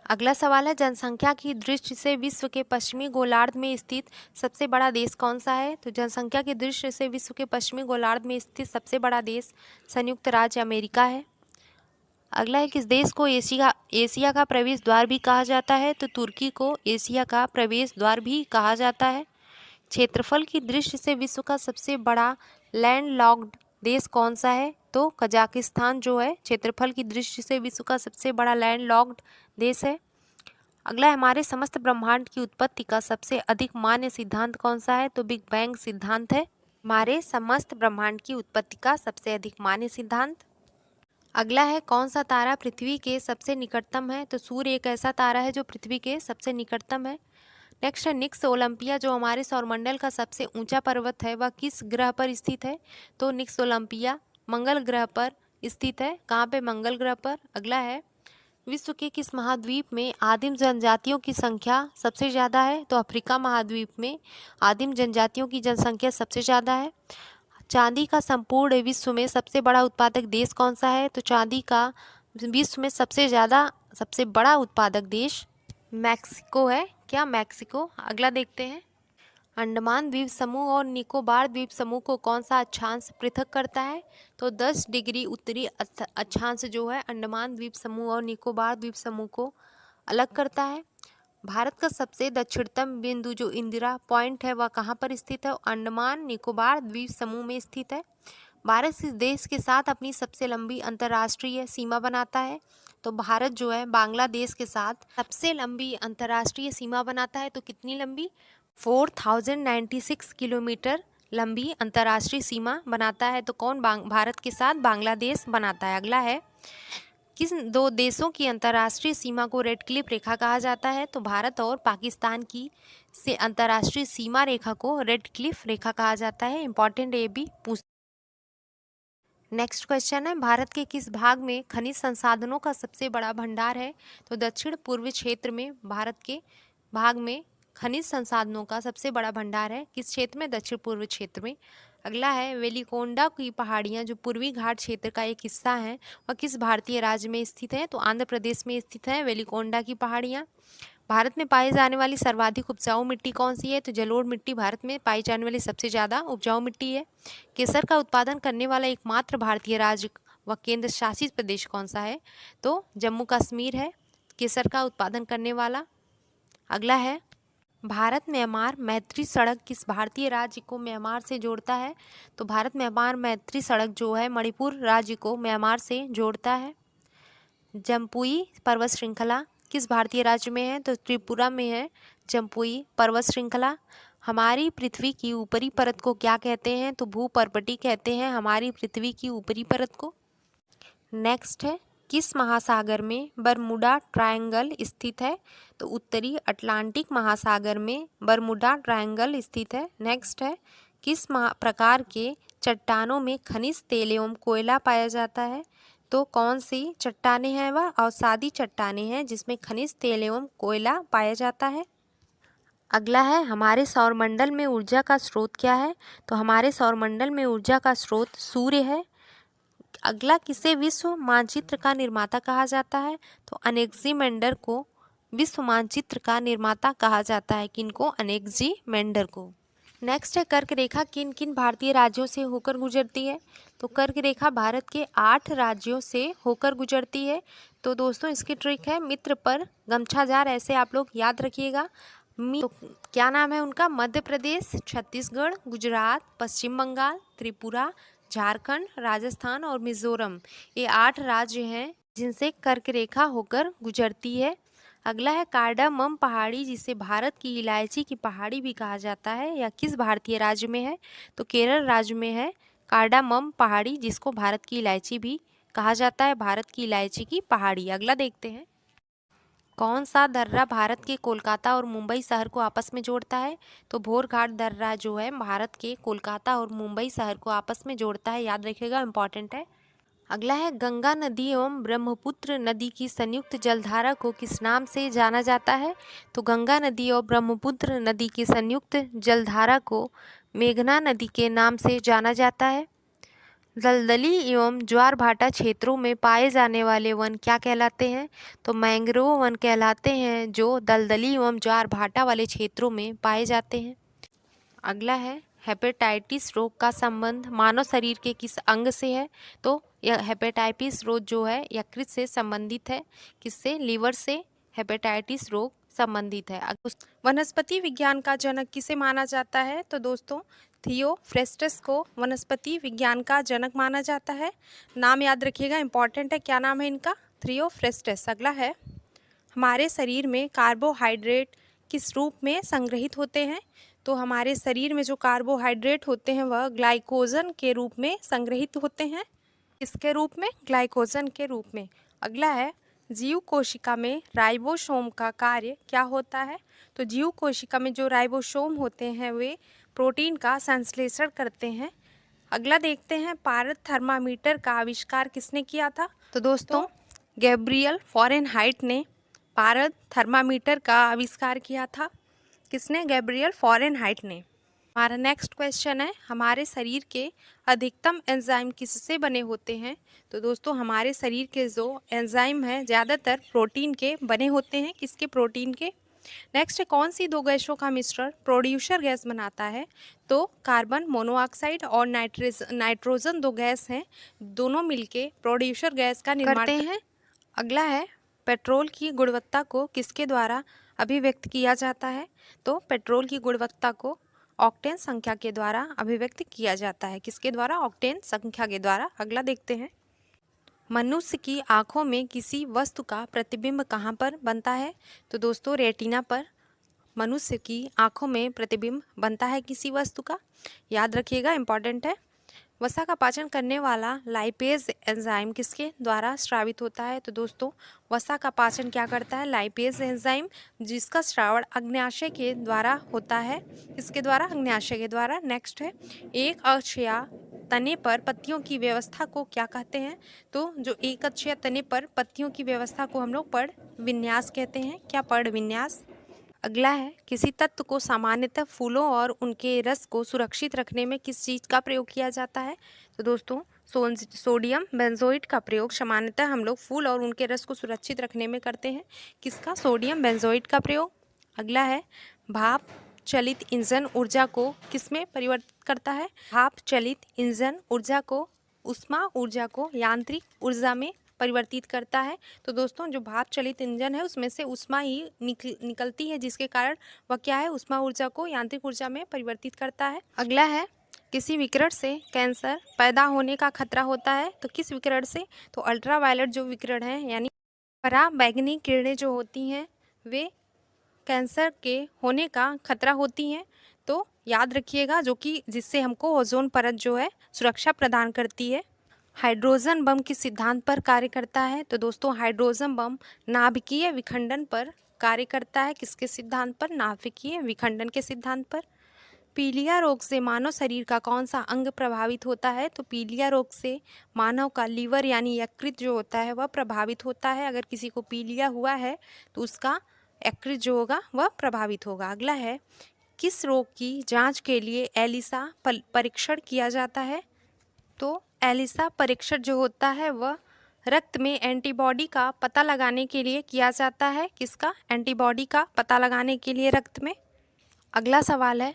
अगला सवाल है जनसंख्या की दृष्टि से विश्व के पश्चिमी गोलार्ध में स्थित सबसे बड़ा देश कौन सा है? तो जनसंख्या की दृष्टि से विश्व के पश्चिमी गोलार्ध में स्थित सबसे बड़ा देश संयुक्त राज्य अमेरिका है। अगला है किस देश को एशिया का प्रवेश द्वार भी कहा जाता है? तो तुर्की को एशिया का प्रवेश द्वार भी कहा जाता है। क्षेत्रफल की दृष्टि से विश्व का सबसे बड़ा लैंडलॉक्ड देश कौन सा है? तो कजाकिस्तान जो है क्षेत्रफल की दृष्टि से विश्व का सबसे बड़ा लैंडलॉक्ड देश है। अगला है हमारे समस्त ब्रह्मांड की उत्पत्ति का सबसे अधिक मान्य सिद्धांत कौन सा है? तो बिग बैंग सिद्धांत है हमारे समस्त ब्रह्मांड की उत्पत्ति का सबसे अधिक मान्य सिद्धांत। अगला है कौन सा तारा पृथ्वी के सबसे निकटतम है? तो सूर्य एक ऐसा तारा है जो पृथ्वी के सबसे निकटतम है। नेक्स्ट है निक्स ओलंपिया जो हमारे सौरमंडल का सबसे ऊंचा पर्वत है वह किस ग्रह पर स्थित है? तो निक्स ओलंपिया मंगल ग्रह पर स्थित है। कहाँ पे? मंगल ग्रह पर। अगला है विश्व के किस महाद्वीप में आदिम जनजातियों की संख्या सबसे ज़्यादा है? तो अफ्रीका महाद्वीप में आदिम जनजातियों की जनसंख्या सबसे ज़्यादा है। चांदी का संपूर्ण विश्व में सबसे बड़ा उत्पादक देश कौन सा है? तो चांदी का विश्व में सबसे बड़ा उत्पादक देश मैक्सिको है। क्या? मैक्सिको। अगला देखते हैं अंडमान द्वीप समूह और निकोबार द्वीप समूह को कौन सा अक्षांश पृथक करता है? तो 10 डिग्री उत्तरी अक्षांश जो है अंडमान द्वीप समूह और निकोबार द्वीप समूह को अलग करता है। भारत का सबसे दक्षिणतम बिंदु जो इंदिरा पॉइंट है वह कहाँ पर स्थित है? अंडमान निकोबार द्वीप समूह में स्थित है। भारत इस देश के साथ अपनी सबसे लंबी अंतर्राष्ट्रीय सीमा बनाता है। तो भारत जो है बांग्लादेश के साथ सबसे लंबी अंतर्राष्ट्रीय सीमा बनाता है। तो कितनी लंबी? 4096 किलोमीटर लंबी अंतर्राष्ट्रीय सीमा बनाता है। तो कौन? भारत के साथ बांग्लादेश बनाता है। अगला है किस दो देशों की अंतर्राष्ट्रीय सीमा को रेड क्लिफ रेखा कहा जाता है? तो भारत और पाकिस्तान की से अंतर्राष्ट्रीय सीमा रेखा को रेड क्लिफ रेखा कहा जाता है। इंपॉर्टेंट ये भी पूछ। नेक्स्ट क्वेश्चन है भारत के किस भाग में खनिज संसाधनों का सबसे बड़ा भंडार है? तो दक्षिण पूर्वी क्षेत्र में भारत के भाग में खनिज संसाधनों का सबसे बड़ा भंडार है। किस क्षेत्र में? दक्षिण पूर्वी क्षेत्र में। अगला है वेलिकोंडा की पहाड़ियाँ जो पूर्वी घाट क्षेत्र का एक हिस्सा है वह किस भारतीय राज्य में स्थित है? तो आंध्र प्रदेश में स्थित है वेलिकोंडा की पहाड़ियाँ। भारत में पाई जाने वाली सर्वाधिक उपजाऊ मिट्टी कौन सी है? तो जलोढ़ मिट्टी भारत में पाई जाने वाली सबसे ज़्यादा उपजाऊ मिट्टी है। केसर का उत्पादन करने वाला एकमात्र भारतीय राज्य व केंद्र शासित प्रदेश कौन सा है? तो जम्मू कश्मीर है केसर का उत्पादन करने वाला। अगला है भारत म्यांमार मैत्री सड़क किस भारतीय राज्य को म्यांमार से जोड़ता है? तो भारत म्यांमार मैत्री सड़क जो है मणिपुर राज्य को म्यांमार से जोड़ता है। जम्पुई पर्वत श्रृंखला किस भारतीय राज्य में है? तो त्रिपुरा में है जम्पुई पर्वत श्रृंखला। हमारी पृथ्वी की ऊपरी परत को क्या कहते हैं? तो भूपर्पटी कहते हैं हमारी पृथ्वी की ऊपरी परत को। नेक्स्ट है किस महासागर में बरमुडा ट्रायंगल स्थित है? तो उत्तरी अटलांटिक महासागर में बरमुडा ट्रायंगल स्थित है। नेक्स्ट है किस प्रकार के चट्टानों में खनिज तेल एवं कोयला पाया जाता है? तो कौन सी चट्टानें हैं? वह अवसादी चट्टानें हैं जिसमें खनिज तेल एवं कोयला पाया जाता है। अगला है हमारे सौरमंडल में ऊर्जा का स्रोत क्या है? तो हमारे सौरमंडल में ऊर्जा का स्रोत सूर्य है। अगला किसे विश्व मानचित्र का निर्माता कहा जाता है? तो अनेक्सिमेंडर को विश्व मानचित्र का निर्माता कहा जाता है। किनको? अनेक्सिमेंडर को। नेक्स्ट है कर्क रेखा किन किन भारतीय राज्यों से होकर गुजरती है? तो कर्क रेखा भारत के 8 राज्यों से होकर गुजरती है। तो दोस्तों इसकी ट्रिक है मित्र पर गमछा जार, ऐसे आप लोग याद रखिएगा। तो क्या नाम है उनका? मध्य प्रदेश, छत्तीसगढ़, गुजरात, पश्चिम बंगाल, त्रिपुरा, झारखंड, राजस्थान और मिजोरम, ये 8 राज्य हैं जिनसे कर्क रेखा होकर गुजरती है। अगला है कार्डामम पहाड़ी, जिसे भारत की इलायची की पहाड़ी भी कहा जाता है, या किस भारतीय राज्य में है? तो केरल राज्य में है कार्डामम पहाड़ी, जिसको भारत की इलायची भी कहा जाता है, भारत की इलायची की पहाड़ी। अगला देखते हैं, कौन सा दर्रा भारत के कोलकाता और मुंबई शहर को आपस में जोड़ता है? तो भोरघाट दर्रा जो है भारत के कोलकाता और मुंबई शहर को आपस में जोड़ता है, याद रखिएगा, इंपॉर्टेंट है। अगला है गंगा नदी एवं ब्रह्मपुत्र नदी की संयुक्त जलधारा को किस नाम से जाना जाता है? तो गंगा नदी और ब्रह्मपुत्र नदी की संयुक्त जलधारा को मेघना नदी के नाम से जाना जाता है। दलदली एवं ज्वार भाटा क्षेत्रों में पाए जाने वाले वन क्या कहलाते हैं? तो मैंग्रोव वन कहलाते हैं, जो दलदली एवं ज्वार भाटा वाले क्षेत्रों में पाए जाते हैं। अगला है हेपेटाइटिस रोग का संबंध मानव शरीर के किस अंग से है? तो यह हेपेटाइटिस रोग जो है यकृत से संबंधित है। किससे? लीवर से हेपेटाइटिस रोग संबंधित है। वनस्पति विज्ञान का जनक किसे माना जाता है? तो दोस्तों थियोफ्रेस्टस को वनस्पति विज्ञान का जनक माना जाता है। नाम याद रखिएगा, इंपॉर्टेंट है। क्या नाम है इनका? थियोफ्रेस्टस। अगला है, हमारे शरीर में कार्बोहाइड्रेट किस रूप में संग्रहित होते हैं? तो हमारे शरीर में जो कार्बोहाइड्रेट होते हैं वह ग्लाइकोजन के रूप में संग्रहित होते हैं। किसके रूप में? ग्लाइकोजन के रूप में। अगला है, जीव कोशिका में राइबोसोम का कार्य क्या होता है? तो जीव कोशिका में जो राइबोसोम होते हैं वे प्रोटीन का संश्लेषण करते हैं। अगला देखते हैं, पारद थर्मामीटर का आविष्कार किसने किया था? तो दोस्तों गैब्रियल फॉरेनहाइट ने पारद थर्मामीटर का आविष्कार किया था। किसने? गैब्रियल फॉरेनहाइट ने। हमारा नेक्स्ट क्वेश्चन है, हमारे शरीर के अधिकतम एंजाइम किससे बने होते हैं? तो दोस्तों हमारे शरीर के जो एंजाइम हैं ज़्यादातर प्रोटीन के बने होते हैं। किसके? प्रोटीन के। नेक्स्ट है, कौन सी 2 गैसों का मिश्रण प्रोड्यूसर गैस बनाता है? तो कार्बन मोनोऑक्साइड और नाइट्रोजन 2 गैस हैं, दोनों मिलके प्रोड्यूसर गैस का निर्माण करते हैं। अगला है, पेट्रोल की गुणवत्ता को किसके द्वारा अभिव्यक्त किया जाता है? तो पेट्रोल की गुणवत्ता को ऑक्टेन संख्या के द्वारा अभिव्यक्त किया जाता है। किसके द्वारा? ऑक्टेन संख्या के द्वारा। अगला देखते हैं, मनुष्य की आंखों में किसी वस्तु का प्रतिबिंब कहाँ पर बनता है? तो दोस्तों रेटिना पर मनुष्य की आंखों में प्रतिबिंब बनता है किसी वस्तु का, याद रखिएगा, इंपॉर्टेंट है। वसा का पाचन करने वाला लाइपेज एंजाइम किसके द्वारा स्रावित होता है? तो दोस्तों वसा का पाचन क्या करता है? लाइपेज एंजाइम, जिसका श्रावण अग्न्याशय के द्वारा होता है। किसके द्वारा? अग्न्याशय के द्वारा। नेक्स्ट है, एक अक्षीय तने पर पत्तियों की व्यवस्था को क्या कहते हैं? तो जो एक अक्षीय तने पर पत्तियों की व्यवस्था को हम लोग पर्ण विन्यास कहते हैं। क्या? पर्ण विन्यास। अगला है, किसी तत्व को सामान्यतः फूलों और उनके रस को सुरक्षित रखने में किस चीज़ का प्रयोग किया जाता है? तो दोस्तों सोडियम बेंजोइट का प्रयोग सामान्यतः हम लोग फूल और उनके रस को सुरक्षित रखने में करते हैं। किसका? सोडियम बेंजोइट का प्रयोग। अगला है, भाप चलित इंजन ऊर्जा को किस में परिवर्तित करता है? भाप चलित इंजन ऊर्जा को, ऊष्मा ऊर्जा को यांत्रिक ऊर्जा में परिवर्तित करता है। तो दोस्तों जो भाप चलित इंजन है उसमें से ऊष्मा ही निकलती है, जिसके कारण वह क्या है? ऊष्मा ऊर्जा को यांत्रिक ऊर्जा में परिवर्तित करता है। अगला है, किसी विकिरण से कैंसर पैदा होने का खतरा होता है? तो किस विकिरण से? तो अल्ट्रावायलेट जो विकिरण है, यानी पराबैंगनी किरणें जो होती हैं वे कैंसर के होने का खतरा होती हैं। तो याद रखिएगा, जो कि जिससे हमको ओजोन परत जो है सुरक्षा प्रदान करती है। हाइड्रोजन बम किस सिद्धांत पर कार्य करता है? तो दोस्तों हाइड्रोजन बम नाभिकीय विखंडन पर कार्य करता है। किसके सिद्धांत पर? नाभिकीय विखंडन के सिद्धांत पर। पीलिया रोग से मानव शरीर का कौन सा अंग प्रभावित होता है? तो पीलिया रोग से मानव का लीवर यानी यकृत जो होता है वह प्रभावित होता है। अगर किसी को पीलिया हुआ है तो उसका यकृत जो होगा वह प्रभावित होगा। अगला है, किस रोग की जांच के लिए एलिसा परीक्षण किया जाता है? तो एलिसा परीक्षण जो होता है वह रक्त में एंटीबॉडी का पता लगाने के लिए किया जाता है। किसका? एंटीबॉडी का पता लगाने के लिए रक्त में। अगला सवाल है,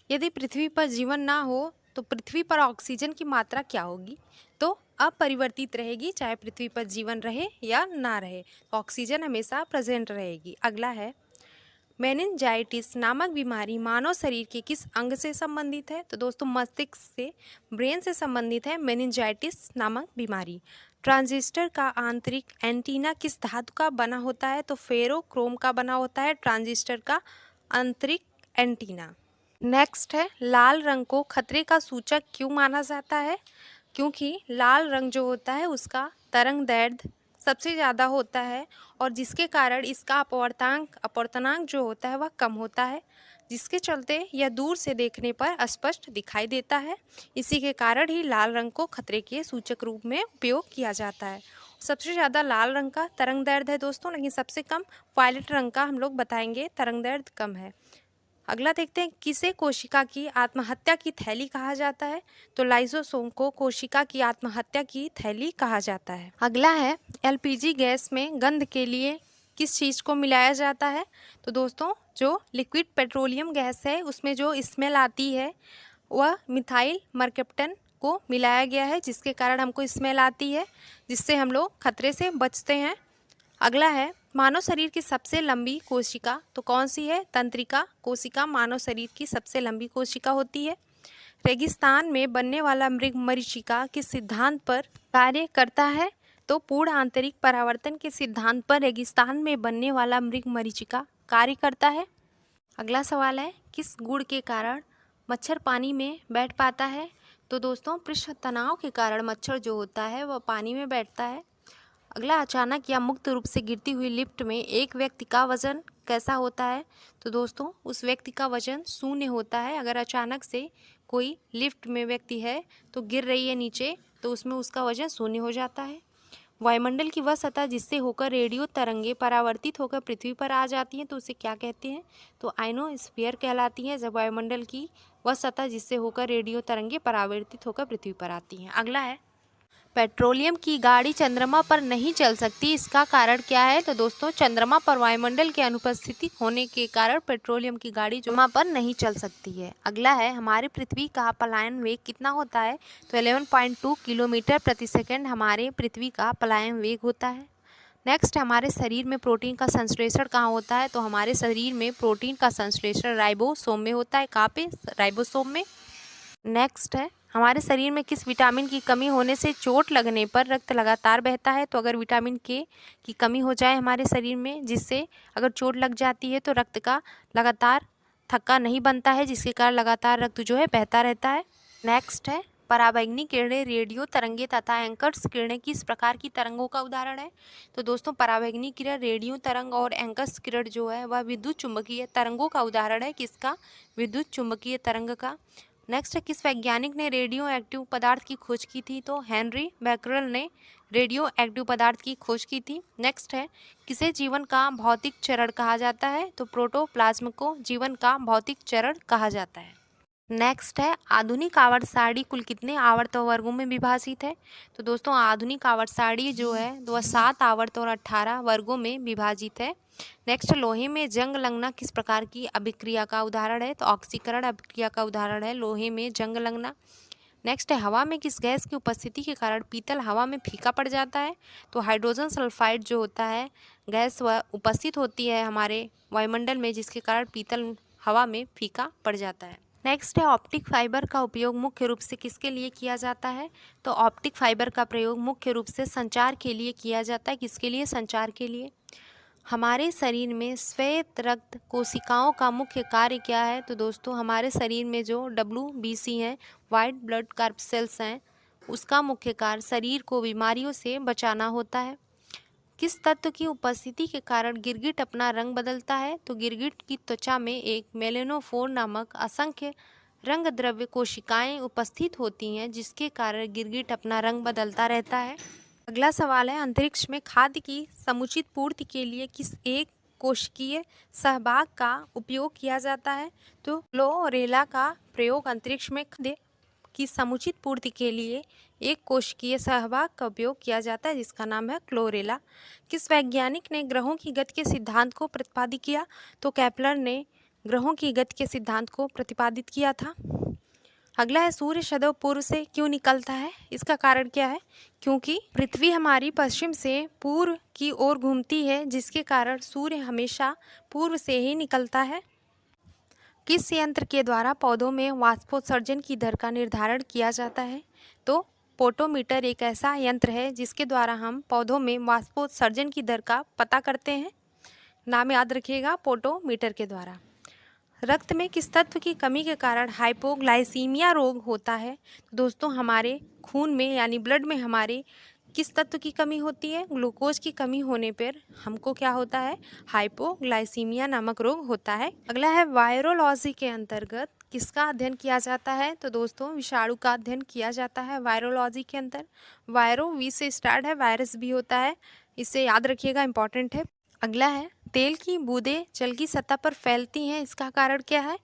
यदि पृथ्वी पर जीवन ना हो तो पृथ्वी पर ऑक्सीजन की मात्रा क्या होगी? तो अपरिवर्तित रहेगी, चाहे पृथ्वी पर जीवन रहे या ना रहे, ऑक्सीजन हमेशा प्रेजेंट रहेगी। अगला है, मेनिनजाइटिस नामक बीमारी मानव शरीर के किस अंग से संबंधित है? तो दोस्तों मस्तिष्क से, ब्रेन से संबंधित है मेनिनजाइटिस नामक बीमारी। ट्रांजिस्टर का आंतरिक एंटीना किस धातु का बना होता है? तो फेरोक्रोम का बना होता है ट्रांजिस्टर का आंतरिक एंटीना। नेक्स्ट है, लाल रंग को खतरे का सूचक क्यों माना जाता है? क्योंकि लाल रंग जो होता है उसका तरंग दैर्ध्य सबसे ज़्यादा होता है और जिसके कारण इसका अपवर्तनांक जो होता है वह कम होता है, जिसके चलते यह दूर से देखने पर स्पष्ट दिखाई देता है। इसी के कारण ही लाल रंग को खतरे के सूचक रूप में उपयोग किया जाता है। सबसे ज़्यादा लाल रंग का तरंग दैर्ध्य है दोस्तों, लेकिन सबसे कम वायलेट रंग का हम लोग बताएंगे तरंग दैर्ध्य कम है। अगला देखते हैं, किसे कोशिका की आत्महत्या की थैली कहा जाता है? तो लाइसोसोम को कोशिका की आत्महत्या की थैली कहा जाता है। अगला है, एलपीजी गैस में गंध के लिए किस चीज़ को मिलाया जाता है? तो दोस्तों जो लिक्विड पेट्रोलियम गैस है उसमें जो स्मेल आती है वह मिथाइल मरकप्टन को मिलाया गया है, जिसके कारण हमको स्मेल आती है, जिससे हम लोग खतरे से बचते हैं। अगला है, मानव शरीर की सबसे लंबी कोशिका तो कौन सी है? तंत्रिका कोशिका मानव शरीर की सबसे लंबी कोशिका होती है। रेगिस्तान में बनने वाला मृग मरीचिका किस सिद्धांत पर कार्य करता है? तो पूर्ण आंतरिक परावर्तन के सिद्धांत पर रेगिस्तान में बनने वाला मृग मरीचिका कार्य करता है। अगला सवाल है, किस गुण के कारण मच्छर पानी में बैठ पाता है? तो दोस्तों पृष्ठ तनाव के कारण मच्छर जो होता है वह पानी में बैठता है। अगला, अचानक या मुक्त रूप से गिरती हुई लिफ्ट में एक व्यक्ति का वजन कैसा होता है? तो दोस्तों उस व्यक्ति का वजन शून्य होता है। अगर अचानक से कोई लिफ्ट में व्यक्ति है तो गिर रही है नीचे, तो उसमें उसका वजन शून्य हो जाता है। वायुमंडल की वह सतह जिससे होकर रेडियो तरंगे परावर्तित होकर पृथ्वी पर आ जाती हैं तो उसे क्या कहते हैं? तो आयनोस्फीयर कहलाती है जब वायुमंडल की वह सतह जिससे होकर रेडियो तरंगे परावर्तित होकर पृथ्वी पर आती हैं। अगला है, पेट्रोलियम की गाड़ी चंद्रमा पर नहीं चल सकती, इसका कारण क्या है? तो दोस्तों चंद्रमा पर वायुमंडल की अनुपस्थिति होने के कारण पेट्रोलियम की गाड़ी चंद्रमा पर नहीं चल सकती है। अगला है, हमारी पृथ्वी का पलायन वेग कितना होता है? तो 11.2 किलोमीटर प्रति सेकंड हमारे पृथ्वी का पलायन वेग होता है। नेक्स्ट, हमारे शरीर में प्रोटीन का संश्लेषण कहाँ होता है? तो हमारे शरीर में प्रोटीन का संश्लेषण राइबोसोम में होता है। कहाँ पे? राइबोसोम में। नेक्स्ट है, हमारे शरीर में किस विटामिन की कमी होने से चोट लगने पर रक्त लगातार बहता है? तो अगर विटामिन के की कमी हो जाए हमारे शरीर में, जिससे अगर चोट लग जाती है तो रक्त का लगातार थक्का नहीं बनता है, जिसके कारण लगातार रक्त जो है बहता रहता है। नेक्स्ट है, पराबैंगनी किरणें, रेडियो तरंगे तथा एंकर्स किरणें किस प्रकार की तरंगों का उदाहरण है? तो दोस्तों पराबैंगनी किरण, रेडियो तरंग और एंकर्स किरण जो है वह विद्युत चुंबकीय तरंगों का उदाहरण है। किसका? विद्युत चुंबकीय तरंग का। नेक्स्ट है, किस वैज्ञानिक ने रेडियो एक्टिव पदार्थ की खोज की थी? तो हेनरी बैकरल ने रेडियो एक्टिव पदार्थ की खोज की थी। नेक्स्ट है, किसे जीवन का भौतिक चरण कहा जाता है? तो प्रोटोप्लाज्म को जीवन का भौतिक चरण कहा जाता है। नेक्स्ट है, आधुनिक आवर्त सारणी कुल कितने आवर्त वर्गों में विभाजित है? तो दोस्तों आधुनिक आवर्त सारणी जो है वह 7 आवर्त और 18 वर्गों में विभाजित है। नेक्स्ट, लोहे में जंग लगना किस प्रकार की अभिक्रिया का उदाहरण है? तो ऑक्सीकरण अभिक्रिया का उदाहरण है लोहे में जंग लगना। नेक्स्ट है, हवा में किस गैस की उपस्थिति के कारण पीतल हवा में फीका पड़ जाता है? तो हाइड्रोजन सल्फाइड जो होता है गैस वह उपस्थित होती है हमारे वायुमंडल में, जिसके कारण पीतल हवा में फीका पड़ जाता है। नेक्स्ट है, ऑप्टिक फाइबर का उपयोग मुख्य रूप से किसके लिए किया जाता है? तो ऑप्टिक फाइबर का प्रयोग मुख्य रूप से संचार के लिए किया जाता है। किसके लिए? संचार के लिए। हमारे शरीर में श्वेत रक्त कोशिकाओं का मुख्य कार्य क्या है? तो दोस्तों हमारे शरीर में जो WBC हैं, वाइट ब्लड कॉर्पसेल्स हैं, उसका मुख्य कार्य शरीर को बीमारियों से बचाना होता है। किस तत्व की उपस्थिति के कारण गिरगिट अपना रंग बदलता है? तो गिरगिट की त्वचा में एक मेलेनोफोर नामक असंख्य रंग द्रव्य कोशिकाएं उपस्थित होती हैं, जिसके कारण गिरगिट अपना रंग बदलता रहता है। अगला सवाल है, अंतरिक्ष में खाद्य की समुचित पूर्ति के लिए किस एक कोशिकीय सहभाग का उपयोग किया जाता है? तो क्लोरेला का प्रयोग अंतरिक्ष में खाद्य की समुचित पूर्ति के लिए एक कोशिकीय सहभाग का उपयोग किया जाता है, जिसका नाम है क्लोरेला। किस वैज्ञानिक ने ग्रहों की गति के सिद्धांत को प्रतिपादित किया? तो केपलर ने ग्रहों की गति के सिद्धांत को प्रतिपादित किया था। अगला है सूर्य सदैव पूर्व से क्यों निकलता है? इसका कारण क्या है? क्योंकि पृथ्वी हमारी पश्चिम से पूर्व की ओर घूमती है, जिसके कारण सूर्य हमेशा पूर्व से ही निकलता है। किस यंत्र के द्वारा पौधों में वाष्पोत्सर्जन की दर का निर्धारण किया जाता है? तो पोटोमीटर एक ऐसा यंत्र है जिसके द्वारा हम पौधों में वाष्पोत्सर्जन की दर का पता करते हैं। नाम याद रखिएगा, पोटोमीटर के द्वारा। रक्त में किस तत्व की कमी के कारण हाइपोग्लाइसीमिया रोग होता है? दोस्तों, हमारे खून में यानी ब्लड में हमारे किस तत्व की कमी होती है? ग्लूकोज की कमी होने पर हमको क्या होता है? हाइपोग्लाइसीमिया नामक रोग होता है। अगला है वायरोलॉजी के अंतर्गत किसका अध्ययन किया जाता है? तो दोस्तों, विषाणु का अध्ययन किया जाता है वायरोलॉजी के अंदर। वायरो वी से स्टार्ट है, वायरस भी होता है, इसे याद रखिएगा, इंपॉर्टेंट है। अगला है तेल की बूंदें जल की सतह पर फैलती हैं, इसका कारण क्या है?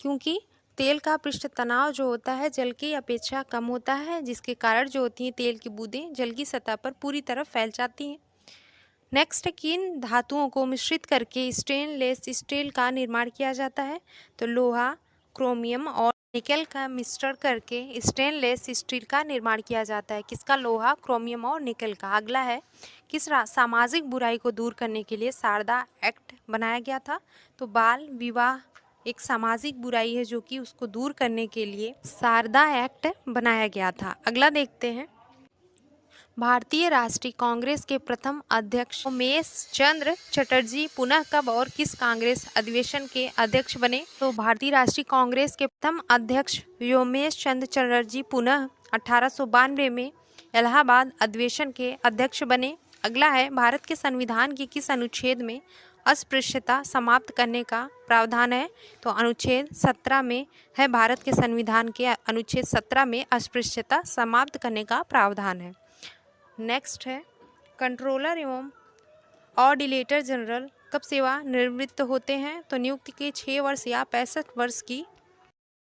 क्योंकि तेल का पृष्ठ तनाव जो होता है जल की अपेक्षा कम होता है, जिसके कारण जो होती हैं तेल की बूंदें जल की सतह पर पूरी तरह फैल जाती हैं। नेक्स्ट, किन धातुओं को मिश्रित करके स्टेनलेस स्टील का निर्माण किया जाता है? तो लोहा, क्रोमियम और निकेल का मिश्रण करके स्टेनलेस स्टील का निर्माण किया जाता है। किसका? लोहा, क्रोमियम और निकेल का। अगला है किस सामाजिक बुराई को दूर करने के लिए शारदा एक्ट बनाया गया था? तो बाल विवाह एक सामाजिक बुराई है जो कि उसको दूर करने के लिए शारदा एक्ट बनाया गया था। अगला देखते हैं, भारतीय राष्ट्रीय कांग्रेस के प्रथम अध्यक्ष उमेश चंद्र चटर्जी पुनः कब और किस कांग्रेस अधिवेशन के अध्यक्ष बने? तो भारतीय राष्ट्रीय कांग्रेस के प्रथम अध्यक्ष उमेश चंद्र चटर्जी पुनः 1892 में इलाहाबाद अधिवेशन के अध्यक्ष बने। अगला है, भारत के संविधान के किस अनुच्छेद में अस्पृश्यता समाप्त करने का प्रावधान है? तो अनुच्छेद 17 में है। भारत के संविधान के अनुच्छेद 17 में अस्पृश्यता समाप्त करने का प्रावधान है। नेक्स्ट है, कंट्रोलर एवं ऑडिटर जनरल कब सेवा निवृत्त होते हैं? तो नियुक्ति के 6 वर्ष या 65 वर्ष की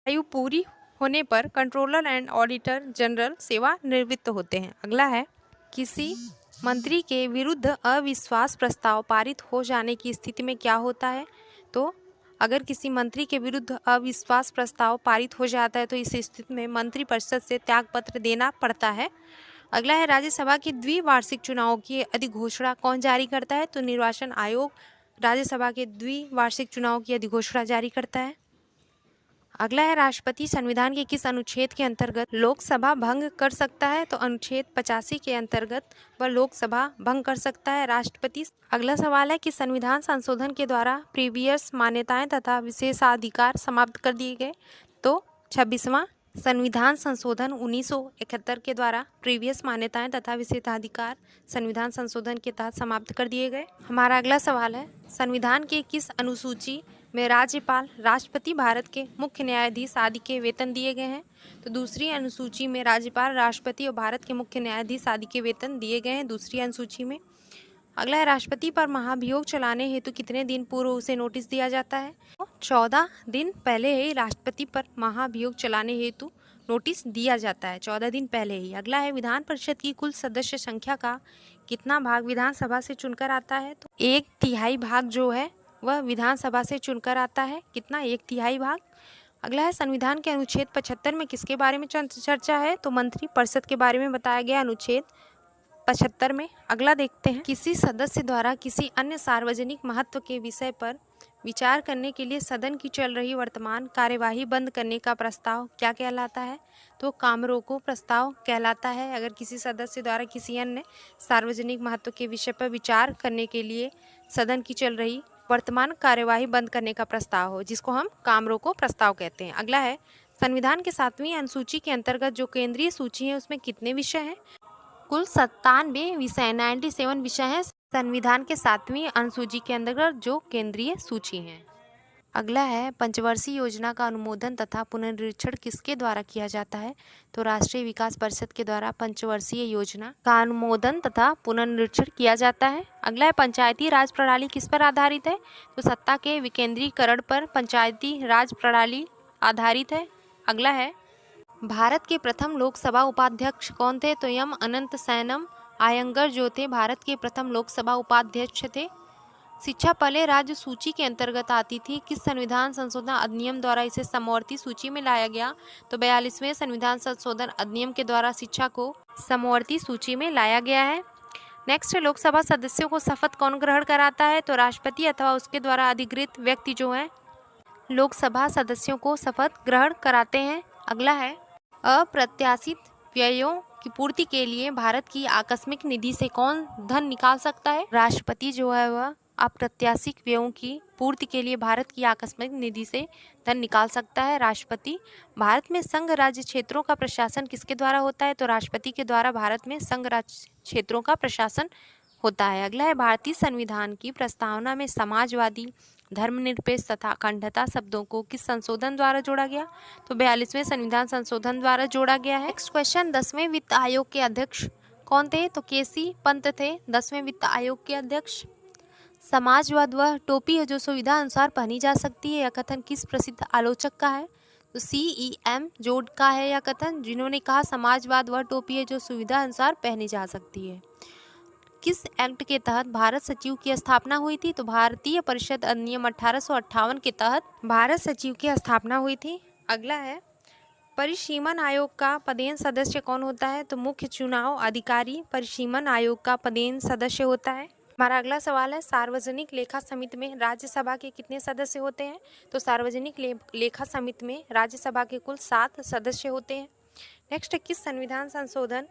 आयु पूरी होने पर कंट्रोलर एंड ऑडिटर जनरल सेवा निवृत्त होते हैं। अगला है, किसी मंत्री के विरुद्ध अविश्वास प्रस्ताव पारित हो जाने की स्थिति में क्या होता है? तो अगर किसी मंत्री के विरुद्ध अविश्वास प्रस्ताव पारित हो जाता है तो इस स्थिति में मंत्रिपरिषद से त्यागपत्र देना पड़ता है। अगला है, राज्यसभा के द्विवार्षिक चुनाव की अधिघोषणा कौन जारी करता है? तो निर्वाचन आयोग राज्यसभा के द्विवार्षिक चुनाव की अधिघोषणा जारी करता है। अगला है, राष्ट्रपति संविधान के किस अनुच्छेद के अंतर्गत लोकसभा भंग कर सकता है? तो अनुच्छेद 85 के अंतर्गत वह लोकसभा भंग कर सकता है राष्ट्रपति। अगला सवाल है कि संविधान संशोधन के द्वारा प्रीवियस मान्यताएं तथा विशेषाधिकार समाप्त कर दिए गए? तो 26वां संविधान संशोधन 1971 के द्वारा प्रीवियस मान्यताएं तथा विशेषाधिकार संविधान संशोधन के तहत समाप्त कर दिए गए। हमारा अगला सवाल है, संविधान के किस अनुसूची में राज्यपाल, राष्ट्रपति, भारत के मुख्य न्यायाधीश आदि के वेतन दिए गए हैं? तो दूसरी अनुसूची में राज्यपाल, राष्ट्रपति और भारत के मुख्य न्यायाधीश आदि के वेतन दिए गए हैं दूसरी अनुसूची में। अगला है, राष्ट्रपति पर महाभियोग चलाने हेतु कितने दिन पूर्व उसे नोटिस दिया जाता है? 14 दिन पहले ही राष्ट्रपति पर महाभियोग चलाने हेतु नोटिस दिया जाता है, 14 दिन पहले ही। अगला है, विधान परिषद की कुल सदस्य संख्या का कितना भाग विधानसभा से चुनकर आता है? तो 1/3 भाग जो है वह विधानसभा से चुनकर आता है। कितना? 1/3 भाग। अगला है, संविधान के अनुच्छेद 75 में किसके बारे में चर्चा है? तो मंत्रिपरिषद के बारे में बताया गया अनुच्छेद 75 में। अगला देखते हैं, किसी सदस्य द्वारा किसी अन्य सार्वजनिक महत्व के विषय पर विचार करने के लिए सदन की चल रही वर्तमान कार्यवाही बंद करने का प्रस्ताव क्या कहलाता है? तो काम रोको प्रस्ताव कहलाता है। अगर किसी सदस्य द्वारा किसी अन्य सार्वजनिक महत्व के विषय पर विचार करने के लिए सदन की चल रही वर्तमान कार्यवाही बंद करने का प्रस्ताव हो, जिसको हम काम रोको प्रस्ताव कहते हैं। अगला है, संविधान के 7वीं अनुसूची के अंतर्गत जो केंद्रीय सूची है उसमें कितने विषय हैं? कुल 97 विषय, 97 विषय हैं संविधान के 7वीं अनुसूची के अंतर्गत जो केंद्रीय सूची है। अगला है, पंचवर्षीय योजना का अनुमोदन तथा पुनर्निरीक्षण किसके द्वारा किया जाता है? तो राष्ट्रीय विकास परिषद के द्वारा पंचवर्षीय योजना का अनुमोदन तथा पुनर्निरीक्षण किया जाता है। अगला है, पंचायती राज प्रणाली किस पर आधारित है? तो सत्ता के विकेंद्रीकरण पर पंचायती राज प्रणाली आधारित है। अगला है, भारत के प्रथम लोकसभा उपाध्यक्ष कौन थे? तो एम अनंत सैनम आयंगर जो थे भारत के प्रथम लोकसभा उपाध्यक्ष थे। शिक्षा पहले राज्य सूची के अंतर्गत आती थी, किस संविधान संशोधन अधिनियम द्वारा इसे समवर्ती सूची में लाया गया? तो 42वें संविधान संशोधन अधिनियम के द्वारा शिक्षा को समवर्ती सूची में लाया गया है। नेक्स्ट, लोकसभा सदस्यों को शपथ कौन ग्रहण कराता है? तो राष्ट्रपति अथवा उसके द्वारा अधिकृत व्यक्ति जो है लोकसभा सदस्यों को शपथ ग्रहण कराते हैं। अगला है, अप्रत्याशित व्ययों की पूर्ति के लिए भारत की आकस्मिक निधि से कौन धन निकाल सकता है? राष्ट्रपति जो है वह अप्रत्याशित व्ययों की पूर्ति के लिए भारत की आकस्मिक निधि से धन निकाल सकता है। राष्ट्रपति। भारत में संघ राज्य क्षेत्रों का प्रशासन किसके द्वारा होता है? तो राष्ट्रपति के द्वारा भारत में संघ राज्य क्षेत्रों का प्रशासन होता है। अगला है, भारतीय संविधान की प्रस्तावना में समाजवादी, धर्मनिरपेक्ष तथा अखंडता शब्दों को किस संशोधन द्वारा जोड़ा गया? तो 42वें संविधान संशोधन द्वारा जोड़ा गया है। नेक्स्ट क्वेश्चन, 10वें वित्त आयोग के अध्यक्ष कौन थे? तो केसी पंत थे 10वें वित्त आयोग के अध्यक्ष। समाजवाद वह टोपी है जो सुविधा अनुसार पहनी जा सकती है, यह कथन किस प्रसिद्ध आलोचक का है? तो CEM जोड का है यह कथन, जिन्होंने कहा समाजवाद वह टोपी है जो सुविधा अनुसार पहनी जा सकती है। किस एक्ट के तहत भारत सचिव की स्थापना हुई थी? तो भारतीय परिषद अधिनियम 1858 के तहत भारत सचिव की स्थापना हुई थी। अगला है, परिसीमन आयोग का पदेन सदस्य कौन होता है? तो मुख्य चुनाव अधिकारी परिसीमन आयोग का पदेन सदस्य होता है। हमारा अगला सवाल है, सार्वजनिक लेखा समिति में राज्यसभा के कितने सदस्य होते हैं? तो सार्वजनिक लेखा समिति में राज्यसभा के कुल 7 सदस्य होते हैं। नेक्स्ट, किस संविधान संशोधन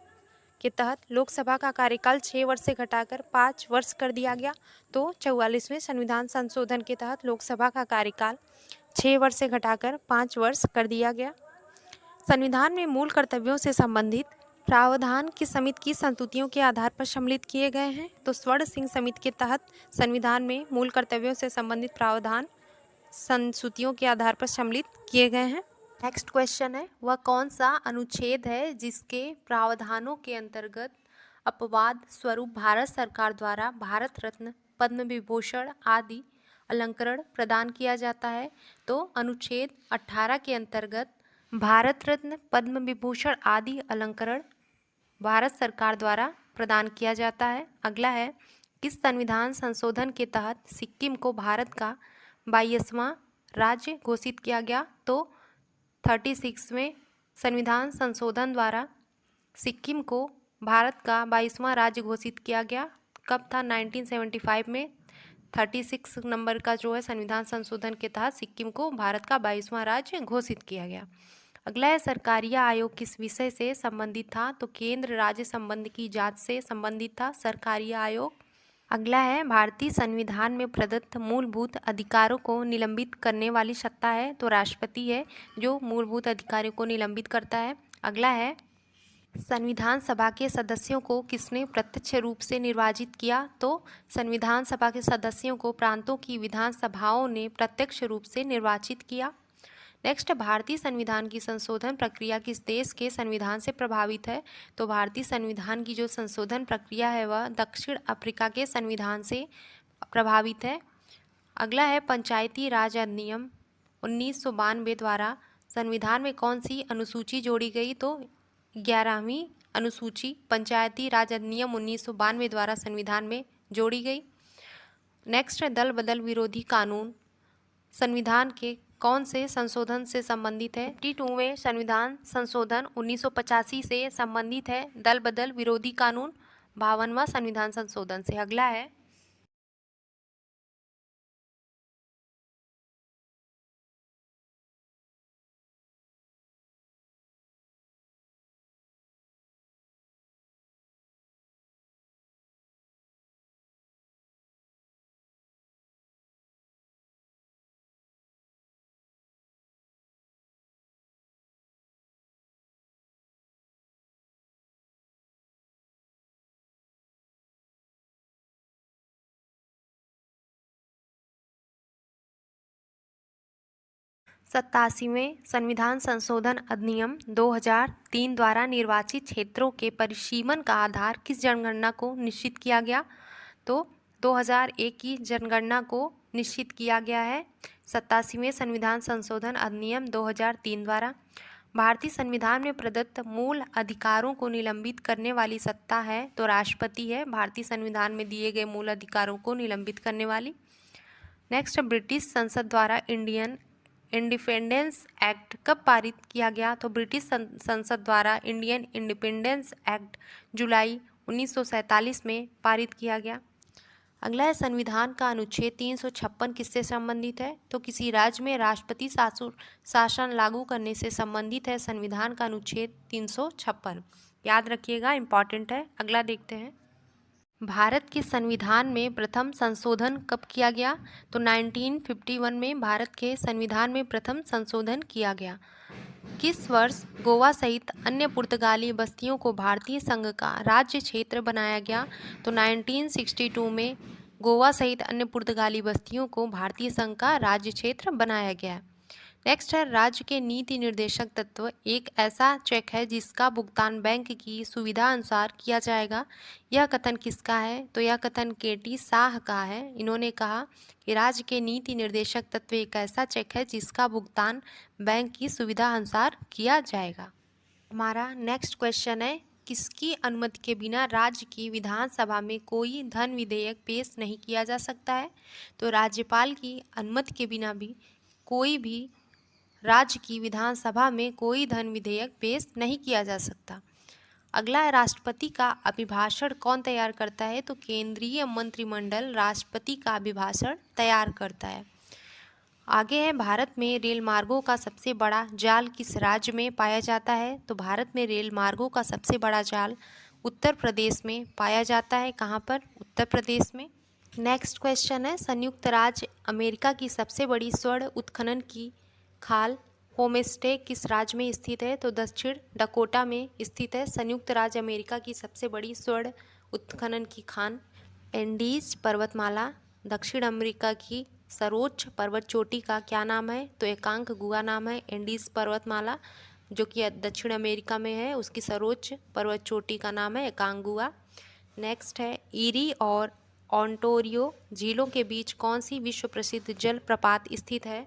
के तहत लोकसभा का कार्यकाल 6 वर्ष से घटाकर 5 वर्ष कर दिया गया? तो 44वें संविधान संशोधन के तहत लोकसभा का कार्यकाल 6 वर्ष से घटाकर 5 वर्ष कर दिया गया। संविधान में मूल कर्तव्यों से संबंधित प्रावधान किस समिति की संस्तुतियों के आधार पर सम्मिलित किए गए हैं? तो स्वर्ण सिंह समिति के तहत संविधान में मूल कर्तव्यों से संबंधित प्रावधान संस्तुतियों के आधार पर सम्मिलित किए गए हैं। नेक्स्ट क्वेश्चन है, वह कौन सा अनुच्छेद है जिसके प्रावधानों के अंतर्गत अपवाद स्वरूप भारत सरकार द्वारा भारत रत्न, पद्म विभूषण आदि अलंकरण प्रदान किया जाता है? तो अनुच्छेद 18 के अंतर्गत भारत रत्न, पद्म विभूषण आदि अलंकरण भारत सरकार द्वारा प्रदान किया जाता है। अगला है, किस संविधान संशोधन के तहत सिक्किम को भारत का 22वां राज्य घोषित किया गया? तो 36वें संविधान संशोधन द्वारा सिक्किम को भारत का 22वां राज्य घोषित किया गया। कब था? 1975 में 36 नंबर का जो है संविधान संशोधन के तहत सिक्किम को भारत का 22वां राज्य घोषित किया गया। अगला है, सरकारीय आयोग किस विषय से संबंधित था? तो केंद्र राज्य संबंध की जांच से संबंधित था सरकारीय आयोग। अगला है, भारतीय संविधान में प्रदत्त मूलभूत अधिकारों को निलंबित करने वाली सत्ता है? तो राष्ट्रपति है जो मूलभूत अधिकारों को निलंबित करता है। अगला है, संविधान सभा के सदस्यों को किसने प्रत्यक्ष रूप से निर्वाचित किया? तो संविधान सभा के सदस्यों को प्रांतों की विधानसभाओं ने प्रत्यक्ष रूप से निर्वाचित किया। नेक्स्ट, भारतीय संविधान की संशोधन प्रक्रिया किस देश के संविधान से प्रभावित है? तो भारतीय संविधान की जो संशोधन प्रक्रिया है वह दक्षिण अफ्रीका के संविधान से प्रभावित है। अगला है, पंचायती राज अधिनियम 1992 द्वारा संविधान में कौन सी अनुसूची जोड़ी गई? तो 11वीं अनुसूची पंचायती राज अधिनियम 1992 द्वारा संविधान में जोड़ी गई। नेक्स्ट, दल बदल विरोधी कानून संविधान के कौन से संशोधन से संबंधित है? 52वें संविधान संशोधन 1985 से संबंधित है। दल बदल विरोधी कानून 52वां संविधान संशोधन से। अगला है, सत्तासीवें संविधान संशोधन अधिनियम 2003 द्वारा निर्वाचित क्षेत्रों के परिसीमन का आधार किस जनगणना को निश्चित किया गया? तो 2001 की जनगणना को निश्चित किया गया है 87वें संविधान संशोधन अधिनियम 2003 द्वारा। भारतीय संविधान में प्रदत्त मूल अधिकारों को निलंबित करने वाली सत्ता है तो राष्ट्रपति है। भारतीय संविधान में दिए गए मूल अधिकारों को निलंबित करने वाली। नेक्स्ट, ब्रिटिश संसद द्वारा इंडियन इंडिपेंडेंस एक्ट कब पारित किया गया? तो ब्रिटिश संसद द्वारा इंडियन इंडिपेंडेंस एक्ट जुलाई 1947 में पारित किया गया। अगला है, संविधान का अनुच्छेद 356 किससे संबंधित है? तो किसी राज्य में राष्ट्रपति शासन लागू करने से संबंधित है संविधान का अनुच्छेद 356। याद रखिएगा, इंपॉर्टेंट है। अगला देखते हैं, भारत के संविधान में प्रथम संशोधन कब किया गया? तो 1951 में भारत के संविधान में प्रथम संशोधन किया गया। किस वर्ष गोवा सहित अन्य पुर्तगाली बस्तियों को भारतीय संघ का राज्य क्षेत्र बनाया गया? तो 1962 में गोवा सहित अन्य पुर्तगाली बस्तियों को भारतीय संघ का राज्य क्षेत्र बनाया गया। नेक्स्ट है, राज्य के नीति निर्देशक तत्व एक ऐसा चेक है जिसका भुगतान बैंक की सुविधा अनुसार किया जाएगा। यह कथन किसका है? तो यह कथन केटी शाह का है। इन्होंने कहा कि राज्य के नीति निर्देशक तत्व एक ऐसा चेक है जिसका भुगतान बैंक की सुविधा अनुसार किया जाएगा। हमारा नेक्स्ट क्वेश्चन है, किसकी अनुमति के बिना राज्य की विधानसभा में कोई धन विधेयक पेश नहीं किया जा सकता है? तो राज्यपाल की अनुमति के बिना भी कोई भी राज्य की विधानसभा में कोई धन विधेयक पेश नहीं किया जा सकता। अगला है, राष्ट्रपति का अभिभाषण कौन तैयार करता है? तो केंद्रीय मंत्रिमंडल राष्ट्रपति का अभिभाषण तैयार करता है। आगे है, भारत में रेल मार्गों का सबसे बड़ा जाल किस राज्य में पाया जाता है? तो भारत में रेल मार्गों का सबसे बड़ा जाल उत्तर प्रदेश में पाया जाता है। कहाँ पर? उत्तर प्रदेश में। नेक्स्ट क्वेश्चन है, संयुक्त राज्य अमेरिका की सबसे बड़ी स्वर्ण उत्खनन की खाल होमस्टे किस राज्य में स्थित है? तो दक्षिण डकोटा में स्थित है। संयुक्त राज्य अमेरिका की सबसे बड़ी स्वर्ण उत्खनन की खान एंडीज पर्वतमाला दक्षिण अमेरिका की सर्वोच्च पर्वत चोटी का क्या नाम है? तो एकांकगुआ नाम है। एंडीज पर्वतमाला जो कि दक्षिण अमेरिका में है, उसकी सर्वोच्च पर्वत चोटी का नाम है एकांकगुआ। नेक्स्ट है, ईरी और ओंटारियो झीलों के बीच कौन सी विश्व प्रसिद्ध जलप्रपात स्थित है?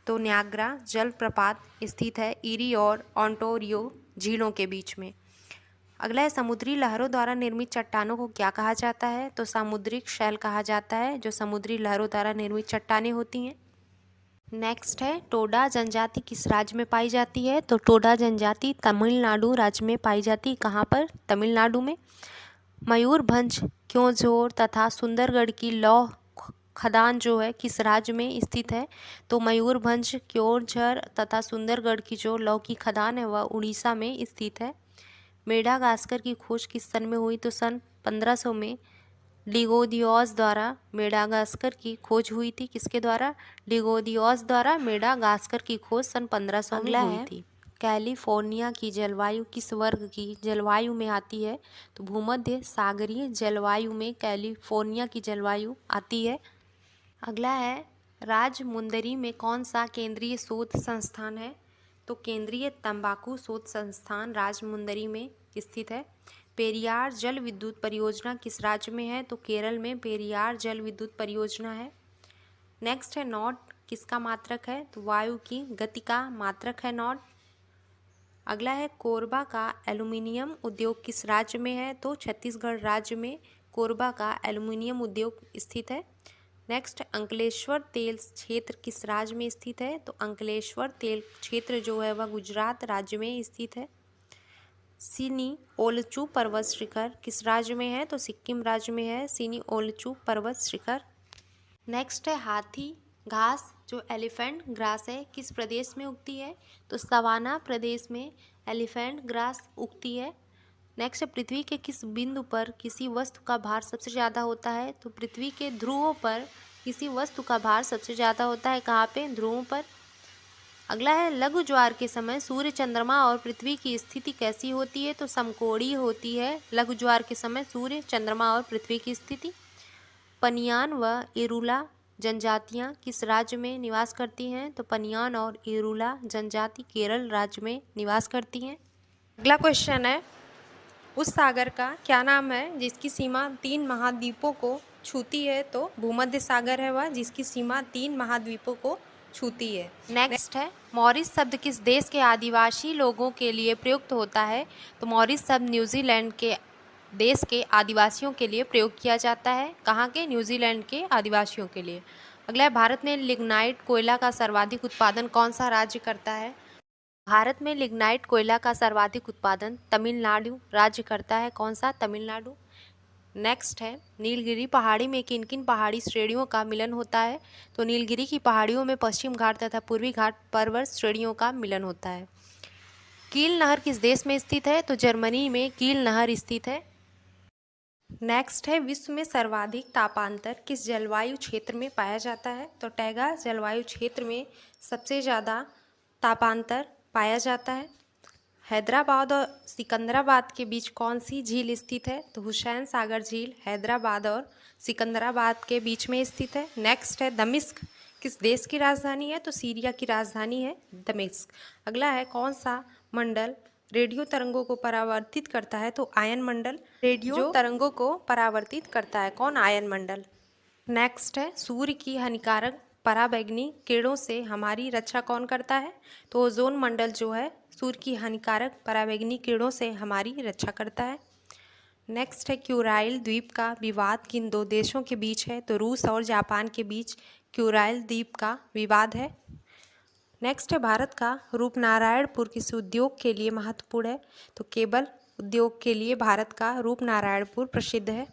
तो न्याग्रा जलप्रपात स्थित है ईरी और ओंटारियो झीलों के बीच में। अगला है, समुद्री लहरों द्वारा निर्मित चट्टानों को क्या कहा जाता है? तो सामुद्रिक शैल कहा जाता है, जो समुद्री लहरों द्वारा निर्मित चट्टानें होती हैं। नेक्स्ट है, टोडा जनजाति किस राज्य में पाई जाती है? तो टोडा जनजाति तमिलनाडु राज्य में पाई जाती है। कहाँ पर? तमिलनाडु में। मयूरभंज क्योंझार तथा सुंदरगढ़ की लौह खदान जो है किस राज्य में स्थित है? तो मयूरभंज क्योंझार तथा सुंदरगढ़ की जो लौह की खदान है वह उड़ीसा में स्थित है। मेडागास्कर की खोज किस सन में हुई? तो सन 1500 में लिगोदियोस द्वारा मेडागास्कर की खोज हुई थी। किसके द्वारा? लिगोदियोस द्वारा मेडागास्कर की खोज सन 1500 में हुई थी। कैलिफोर्निया की जलवायु किस वर्ग की जलवायु में आती है? तो भूमध्य सागरीय जलवायु में कैलिफोर्निया की जलवायु आती है। अगला है, राजमुंदरी में कौन सा केंद्रीय शोध संस्थान है? तो केंद्रीय तंबाकू शोध संस्थान राजमुंदरी में स्थित है। पेरियार जल विद्युत परियोजना किस राज्य में है? तो केरल में पेरियार जल विद्युत परियोजना है। नेक्स्ट है, नॉट किसका मात्रक है? तो वायु की गति का मात्रक है नॉट। अगला है, कोरबा का एल्यूमिनियम उद्योग किस राज्य में है? तो छत्तीसगढ़ राज्य में कोरबा का एल्यूमिनियम उद्योग स्थित है। नेक्स्ट, अंकलेश्वर तेल क्षेत्र किस राज्य में स्थित है? तो अंकलेश्वर तेल क्षेत्र जो है वह गुजरात राज्य में स्थित है। सिनी ओलचू पर्वत शिखर किस राज्य में है? तो सिक्किम राज्य में है सिनी ओलचू पर्वत शिखर। नेक्स्ट है, हाथी घास जो एलिफेंट ग्रास है किस प्रदेश में उगती है? तो सवाना प्रदेश में एलिफेंट ग्रास उगती है। नेक्स्ट है, पृथ्वी के किस बिंदु पर किसी वस्तु का भार सबसे ज़्यादा होता है? तो पृथ्वी के ध्रुवों पर किसी वस्तु का भार सबसे ज़्यादा होता है। कहाँ पे? ध्रुवों पर। अगला है, लघु ज्वार के समय सूर्य चंद्रमा और पृथ्वी की स्थिति कैसी होती है? तो समकोणीय होती है लघु ज्वार के समय सूर्य चंद्रमा और पृथ्वी की स्थिति। पनियान व इरुला जनजातियाँ किस राज्य में निवास करती हैं? तो पनियान और इरुला जनजाति केरल राज्य में निवास करती हैं। अगला क्वेश्चन है, उस सागर का क्या नाम है जिसकी सीमा 3 महाद्वीपों को छूती है? तो भूमध्य सागर है वह जिसकी सीमा 3 महाद्वीपों को छूती है। नेक्स्ट है, मॉरिस शब्द किस देश के आदिवासी लोगों के लिए प्रयुक्त होता है? तो मॉरिस शब्द न्यूजीलैंड के देश के आदिवासियों के लिए प्रयोग किया जाता है। कहाँ के? न्यूजीलैंड के आदिवासियों के लिए। अगला है, भारत में लिग्नाइट कोयला का सर्वाधिक उत्पादन कौन सा राज्य करता है? भारत में लिग्नाइट कोयला का सर्वाधिक उत्पादन तमिलनाडु राज्य करता है। कौन सा? तमिलनाडु। नेक्स्ट है, नीलगिरी पहाड़ी में किन किन पहाड़ी श्रेणियों का मिलन होता है? तो नीलगिरी की पहाड़ियों में पश्चिम घाट तथा पूर्वी घाट पर्वत श्रेणियों का मिलन होता है। कील नहर किस देश में स्थित है? तो जर्मनी में कील नहर स्थित है। नेक्स्ट है, विश्व में सर्वाधिक तापांतर किस जलवायु क्षेत्र में पाया जाता है? तो टैगा जलवायु क्षेत्र में सबसे ज़्यादा तापांतर पाया जाता है। हैदराबाद और सिकंदराबाद के बीच कौन सी झील स्थित है? तो हुसैन सागर झील हैदराबाद और सिकंदराबाद के बीच में स्थित है। नेक्स्ट है, दमिश्क किस देश की राजधानी है? तो सीरिया की राजधानी है दमिश्क। अगला है, कौन सा मंडल रेडियो तरंगों को परावर्तित करता है? तो आयन मंडल रेडियो तरंगों को परावर्तित करता है। कौन? आयन मंडल। नेक्स्ट है, सूर्य की हानिकारक पराबैंगनी किरणों से हमारी रक्षा कौन करता है? तो ओजोन मंडल जो है सूर्य की हानिकारक पराबैंगनी किरणों से हमारी रक्षा करता है। नेक्स्ट है, क्यूराइल द्वीप का विवाद किन दो देशों के बीच है? तो रूस और जापान के बीच क्यूराइल द्वीप का विवाद है। नेक्स्ट है, भारत का रूपनारायणपुर किस उद्योग के लिए महत्वपूर्ण है? तो केबल उद्योग के लिए भारत का रूपनारायणपुर प्रसिद्ध है।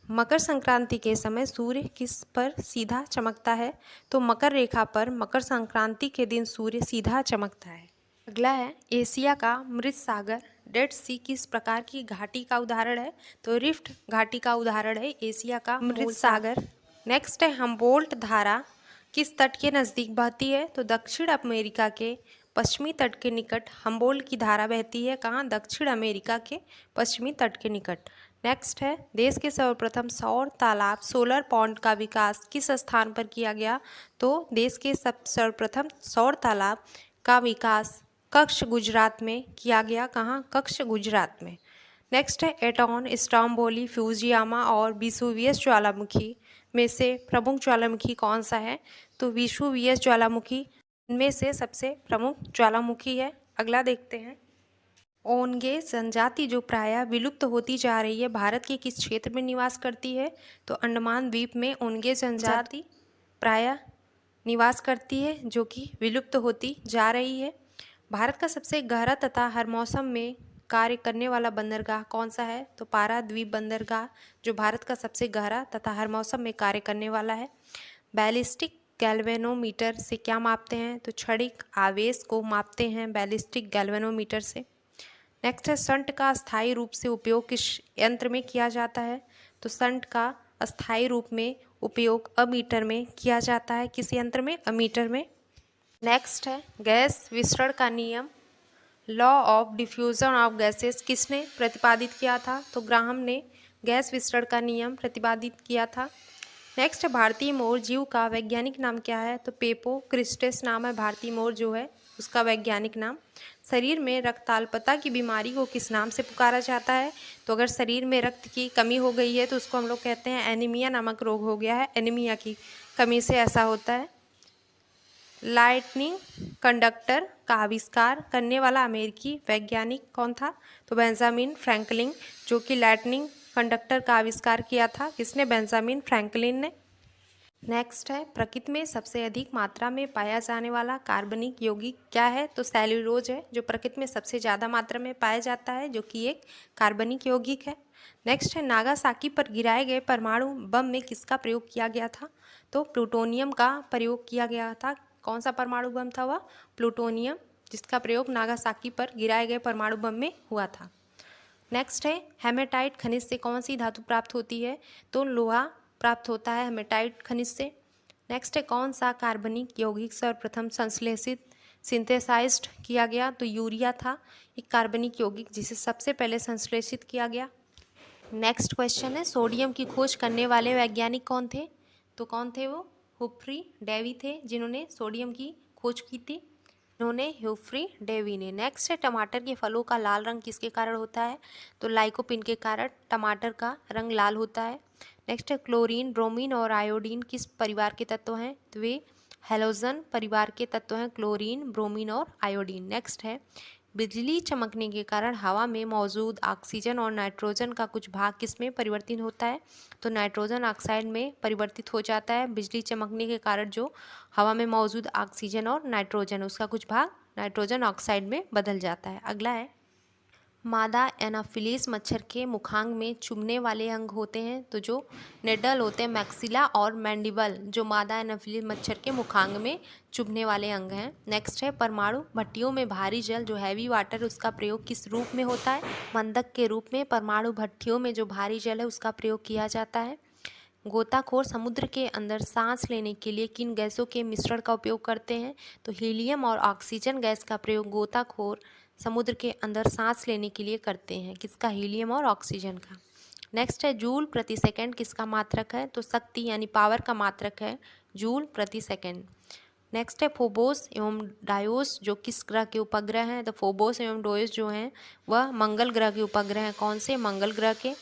मकर संक्रांति के समय सूर्य किस पर सीधा चमकता है? तो मकर रेखा पर मकर संक्रांति के दिन सूर्य सीधा चमकता है। अगला है, एशिया का मृत सागर डेड सी किस प्रकार की घाटी का उदाहरण है? तो रिफ्ट घाटी का उदाहरण है एशिया का मृत सागर। नेक्स्ट है, हम्बोल्ट धारा किस तट के नज़दीक बहती है? तो दक्षिण अमेरिका के पश्चिमी तट के निकट हम्बोल्ट की धारा बहती है। कहाँ? दक्षिण अमेरिका के पश्चिमी तट के निकट। नेक्स्ट है, देश के सर्वप्रथम सौर तालाब सोलर पॉन्ड का विकास किस स्थान पर किया गया? तो देश के सर्वप्रथम सौर तालाब का विकास कच्छ गुजरात में किया गया। कहाँ? कच्छ गुजरात में। नेक्स्ट है, एटॉन स्ट्रोम्बोली फ्यूजियामा और विसुवियस ज्वालामुखी में से प्रमुख ज्वालामुखी कौन सा है? तो विसुवियस ज्वालामुखी इनमें से सबसे प्रमुख ज्वालामुखी है। अगला देखते हैं, ओंगे जनजाति जो प्रायः विलुप्त होती जा रही है भारत के किस क्षेत्र में निवास करती है? तो अंडमान द्वीप में ओंगे जनजाति प्रायः निवास करती है जो कि विलुप्त होती जा रही है। भारत का सबसे गहरा तथा हर मौसम में कार्य करने वाला बंदरगाह कौन सा है? तो पारादीप बंदरगाह जो भारत का सबसे गहरा तथा हर मौसम में कार्य करने वाला है। बैलिस्टिक गैल्वेनोमीटर से क्या मापते हैं? तो क्षणिक आवेश को मापते हैं बैलिस्टिक गैल्वेनोमीटर से। नेक्स्ट है, शंट का अस्थायी रूप से उपयोग किस यंत्र में किया जाता है? तो शंट का अस्थायी रूप में उपयोग अमीटर में किया जाता है। किस यंत्र में? अमीटर में। नेक्स्ट है, गैस विसरण का नियम law of diffusion of gases किसने प्रतिपादित किया था? तो ग्राहम ने गैस विसरण का नियम प्रतिपादित किया था। नेक्स्ट है, भारतीय मोर जीव का वैज्ञानिक नाम क्या है? तो पेपो क्रिस्टेस नाम है भारतीय मोर जो है उसका वैज्ञानिक नाम। शरीर में रक्ताल्पता की बीमारी को किस नाम से पुकारा जाता है? तो अगर शरीर में रक्त की कमी हो गई है तो उसको हम लोग कहते हैं एनीमिया नामक रोग हो गया है। एनीमिया की कमी से ऐसा होता है। लाइटनिंग कंडक्टर का आविष्कार करने वाला अमेरिकी वैज्ञानिक कौन था? तो बेंजामिन फ्रैंकलिन जो कि लाइटनिंग कंडक्टर का आविष्कार किया था। किसने? बेंजामिन फ्रैंकलिन ने। नेक्स्ट है, प्रकृति में सबसे अधिक मात्रा में पाया जाने वाला कार्बनिक यौगिक क्या है? तो सेल्यूलोज है जो प्रकृति में सबसे ज़्यादा मात्रा में पाया जाता है जो कि एक कार्बनिक यौगिक है। नेक्स्ट है, नागासाकी पर गिराए गए परमाणु बम में किसका प्रयोग किया गया था? तो प्लूटोनियम का प्रयोग किया गया था। कौन सा परमाणु बम था वह? प्लूटोनियम, जिसका प्रयोग नागासाकी पर गिराए गए परमाणु बम में हुआ था। नेक्स्ट है, हेमेटाइट खनिज से कौन सी धातु प्राप्त होती है? तो लोहा प्राप्त होता है हेमेटाइट खनिज से। नेक्स्ट है, कौन सा कार्बनिक यौगिक सर्वप्रथम संश्लेषित सिंथेसाइज्ड किया गया? तो यूरिया था एक कार्बनिक यौगिक जिसे सबसे पहले संश्लेषित किया गया। नेक्स्ट क्वेश्चन है, सोडियम की खोज करने वाले वैज्ञानिक कौन थे? तो कौन थे वो? हुम्फ्री डेवी थे जिन्होंने सोडियम की खोज की थी। इन्होंने हुम्फ्री डेवी ने। नेक्स्ट है, टमाटर के फलों का लाल रंग किसके कारण होता है? तो लाइकोपिन के कारण टमाटर का रंग लाल होता है। नेक्स्ट है, क्लोरीन ब्रोमीन और आयोडीन किस परिवार के तत्व हैं? तो वे हैलोजन परिवार के तत्व हैं क्लोरीन, ब्रोमीन और आयोडीन। नेक्स्ट है बिजली चमकने के कारण हवा में मौजूद ऑक्सीजन और नाइट्रोजन का कुछ भाग किस में परिवर्तित होता है? तो नाइट्रोजन ऑक्साइड में परिवर्तित हो जाता है। बिजली चमकने के कारण जो हवा में मौजूद ऑक्सीजन और नाइट्रोजन उसका कुछ भाग नाइट्रोजन ऑक्साइड में बदल जाता है। अगला है मादा एनाफिलीज मच्छर के मुखांग में चुभने वाले अंग होते हैं। तो जो नेडल होते हैं मैक्सिला और मैंडिबल जो मादा एनाफिलीज मच्छर के मुखांग में चुभने वाले अंग हैं। नेक्स्ट है परमाणु भट्टियों में भारी जल जो हैवी वाटर उसका प्रयोग किस रूप में होता है? मंदक के रूप में परमाणु भट्टियों में जो भारी जल है उसका प्रयोग किया जाता है। गोताखोर समुद्र के अंदर सांस लेने के लिए किन गैसों के मिश्रण का उपयोग करते हैं? तो हीलियम और ऑक्सीजन गैस का प्रयोग गोताखोर समुद्र के अंदर सांस लेने के लिए करते हैं। किसका? हीलियम और ऑक्सीजन का। नेक्स्ट है जूल प्रति सेकंड किसका मात्रक है? तो शक्ति यानी पावर का मात्रक है जूल प्रति सेकंड। नेक्स्ट है फोबोस एवं डायोस जो किस ग्रह के उपग्रह हैं? तो फोबोस एवं डायोस जो हैं वह मंगल ग्रह के उपग्रह हैं। कौन से? मंगल ग्रह के।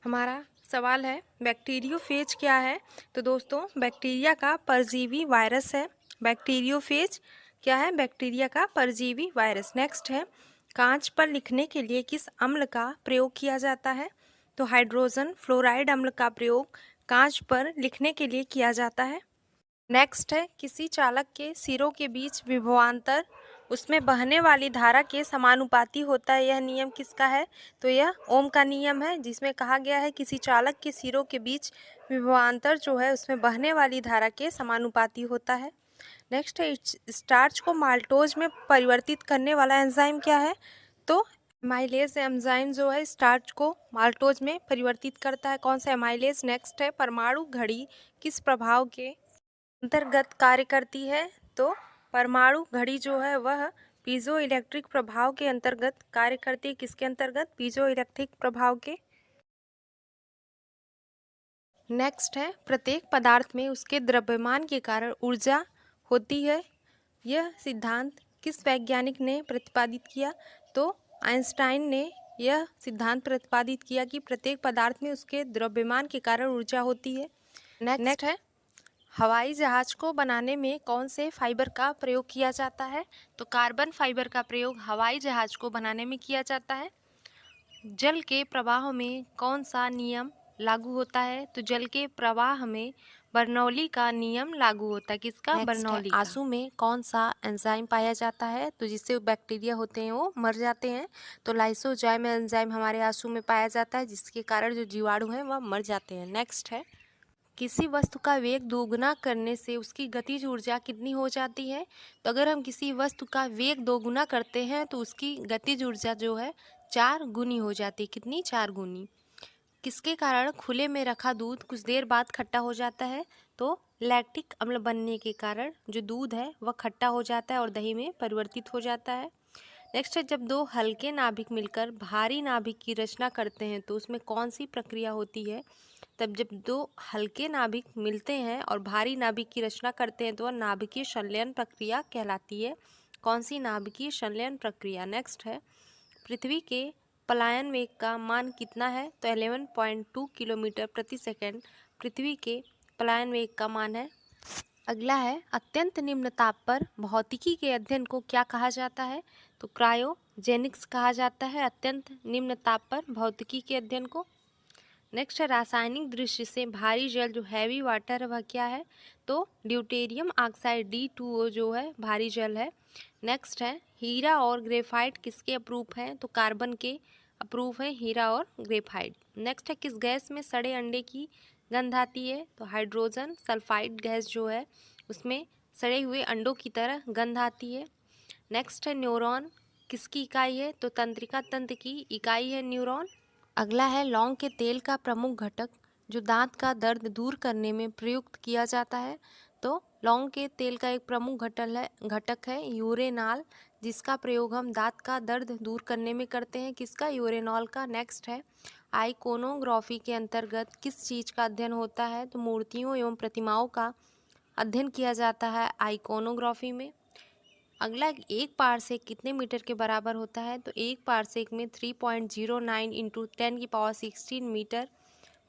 हमारा सवाल है बैक्टीरियोफेज क्या है? तो दोस्तों बैक्टीरिया का परजीवी वायरस है। बैक्टीरियोफेज क्या है? बैक्टीरिया का परजीवी वायरस। नेक्स्ट है कांच पर लिखने के लिए किस अम्ल का प्रयोग किया जाता है? तो हाइड्रोजन फ्लोराइड अम्ल का प्रयोग कांच पर लिखने के लिए किया जाता है। नेक्स्ट है किसी चालक के सिरों के बीच विभवांतर उसमें बहने वाली धारा के समानुपाती होता है। यह नियम किसका है? तो यह ओम का नियम है जिसमें कहा गया है किसी चालक के सिरों के बीच विभवांतर जो है उसमें बहने वाली धारा के समानुपाती होता है। नेक्स्ट है स्टार्च को माल्टोज में परिवर्तित करने वाला एंजाइम क्या है? तो एमाइलेज एंजाइम जो है स्टार्च को माल्टोज में परिवर्तित करता है। कौन सा? एमाइलेज। नेक्स्ट है परमाणु घड़ी किस प्रभाव के अंतर्गत कार्य करती है? तो परमाणु घड़ी जो है वह पीजो इलेक्ट्रिक प्रभाव के अंतर्गत कार्य करती है। किसके अंतर्गत? पीजो इलेक्ट्रिक प्रभाव के। नेक्स्ट है प्रत्येक पदार्थ में उसके द्रव्यमान के कारण ऊर्जा होती है। यह सिद्धांत किस वैज्ञानिक ने प्रतिपादित किया? तो आइंस्टाइन ने यह सिद्धांत प्रतिपादित किया कि प्रत्येक पदार्थ में उसके द्रव्यमान के कारण ऊर्जा होती है। नेक्स्ट है हवाई जहाज को बनाने में कौन से फाइबर का प्रयोग किया जाता है? तो कार्बन फाइबर का प्रयोग हवाई जहाज को बनाने में किया जाता है। जल के प्रवाह में कौन सा नियम लागू होता है? तो जल के प्रवाह में बर्नौली का नियम लागू होता है। किसका? बर्नौली का। आंसू में कौन सा एंजाइम पाया जाता है? तो जिससे बैक्टीरिया होते हैं वो मर जाते हैं। तो लाइसोजाइम एंजाइम हमारे आंसू में पाया जाता है जिसके कारण जो जीवाणु हैं वह मर जाते हैं। नेक्स्ट है किसी वस्तु का वेग दोगुना करने से उसकी गतिज ऊर्जा कितनी हो जाती है? तो अगर हम किसी वस्तु का वेग दोगुना करते हैं तो उसकी गतिज ऊर्जा जो है 4 गुनी हो जाती है। कितनी? 4 गुनी। किसके कारण खुले में रखा दूध कुछ देर बाद खट्टा हो जाता है? तो लैक्टिक अम्ल बनने के कारण जो दूध है वह खट्टा हो जाता है और दही में परिवर्तित हो जाता है। नेक्स्ट है जब दो हल्के नाभिक मिलकर भारी नाभिक की रचना करते हैं तो उसमें कौन सी प्रक्रिया होती है? तब जब दो हल्के नाभिक मिलते हैं और भारी नाभिक की रचना करते हैं तो वह नाभिकीय संलयन प्रक्रिया कहलाती है। कौन सी? नाभिकीय संलयन प्रक्रिया। नेक्स्ट है पृथ्वी के पलायन वेग का मान कितना है? तो 11.2 किलोमीटर प्रति सेकंड पृथ्वी के पलायन वेग का मान है। अगला है अत्यंत निम्न ताप पर भौतिकी के अध्ययन को क्या कहा जाता है? तो क्रायोजेनिक्स कहा जाता है अत्यंत निम्न ताप पर भौतिकी के अध्ययन को। नेक्स्ट है रासायनिक दृष्टि से भारी जल जो हैवी वाटर है वह क्या है? तो ड्यूटेरियम ऑक्साइड D2O जो है भारी जल है। नेक्स्ट है हीरा और ग्रेफाइट किसके अप्रूफ हैं? तो कार्बन के अप्रूफ है हीरा और ग्रेफाइट। नेक्स्ट है किस गैस में सड़े अंडे की गंध आती है? तो हाइड्रोजन सल्फाइड गैस जो है उसमें सड़े हुए अंडों की तरह गंध आती है। नेक्स्ट है न्यूरॉन किसकी इकाई है? तो तंत्रिका तंत्र की इकाई है न्यूरॉन। अगला है लौंग के तेल का प्रमुख घटक जो दांत का दर्द दूर करने में प्रयुक्त किया जाता है। तो लौंग के तेल का एक प्रमुख घटक है यूरेनाल जिसका प्रयोग हम दांत का दर्द दूर करने में करते हैं। किसका? यूरेनॉल का। नेक्स्ट है आइकोनोग्राफी के अंतर्गत किस चीज़ का अध्ययन होता है? तो मूर्तियों एवं प्रतिमाओं का अध्ययन किया जाता है आइकोनोग्राफी में। अगला एक पारसेक कितने मीटर के बराबर होता है? तो एक पारसेक में 3.09 इंटू 10⁻16 मीटर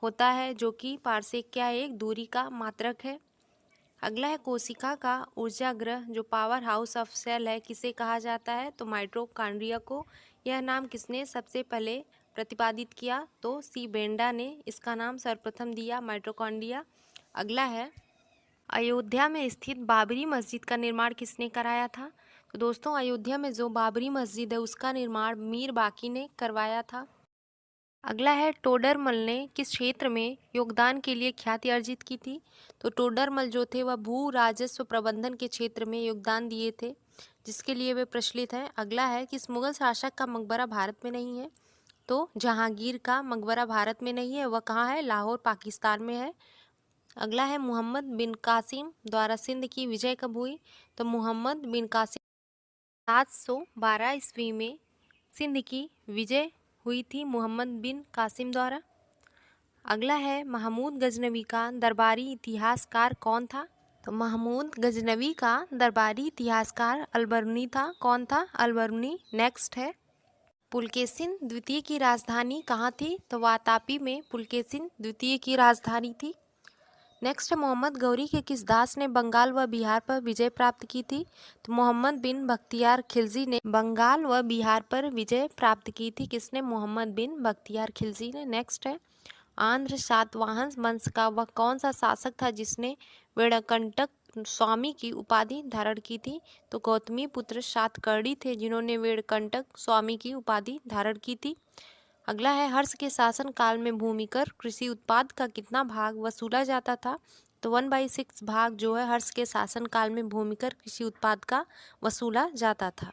होता है जो कि पारसेक क्या है? एक दूरी का मात्रक है। अगला है कोशिका का ऊर्जागृह जो पावर हाउस ऑफ सेल है किसे कहा जाता है? तो माइटोकॉन्ड्रिया को। यह नाम किसने सबसे पहले प्रतिपादित किया? तो सी बेंडा ने इसका नाम सर्वप्रथम दिया, माइटोकॉन्ड्रिया। अगला है अयोध्या में स्थित बाबरी मस्जिद का निर्माण किसने कराया था? तो दोस्तों अयोध्या में जो बाबरी मस्जिद है उसका निर्माण मीर बाकी ने करवाया था। अगला है टोडरमल ने किस क्षेत्र में योगदान के लिए ख्याति अर्जित की थी? तो टोडरमल जो थे वह भू राजस्व प्रबंधन के क्षेत्र में योगदान दिए थे जिसके लिए वे प्रचलित हैं। अगला है किस मुगल शासक का मकबरा भारत में नहीं है? तो जहांगीर का मकबरा भारत में नहीं है, वह कहाँ है? लाहौर पाकिस्तान में है। अगला है मोहम्मद बिन कासिम द्वारा सिंध की विजय कब हुई? तो मोहम्मद बिन कासिम 712 ईस्वी में सिंध की विजय हुई थी मोहम्मद बिन कासिम द्वारा। अगला है महमूद गजनवी का दरबारी इतिहासकार कौन था? तो महमूद गजनवी का दरबारी इतिहासकार अलबरूनी था। कौन था? अलबरूनी। नेक्स्ट है पुलकेशिन द्वितीय की राजधानी कहाँ थी? तो वातापी में पुलकेशिन द्वितीय की राजधानी थी। नेक्स्ट है मोहम्मद गौरी के किस दास ने बंगाल व बिहार पर विजय प्राप्त की थी? तो मोहम्मद बिन बख्तियार खिलजी ने बंगाल व बिहार पर विजय प्राप्त की थी। किसने? मोहम्मद बिन बख्तियार खिलजी ने। नेक्स्ट है आंध्र सातवाहन वंश का वह कौन सा शासक था जिसने वेणकंटक स्वामी की उपाधि धारण की थी? तो गौतमी पुत्र सातकर्णी थे जिन्होंने वेणकंटक स्वामी की उपाधि धारण की थी। अगला है हर्ष के शासन काल में भूमिकर कृषि उत्पाद का कितना भाग वसूला जाता था? तो 1/6 भाग जो है हर्ष के शासन काल में भूमिकर कृषि उत्पाद का वसूला जाता था।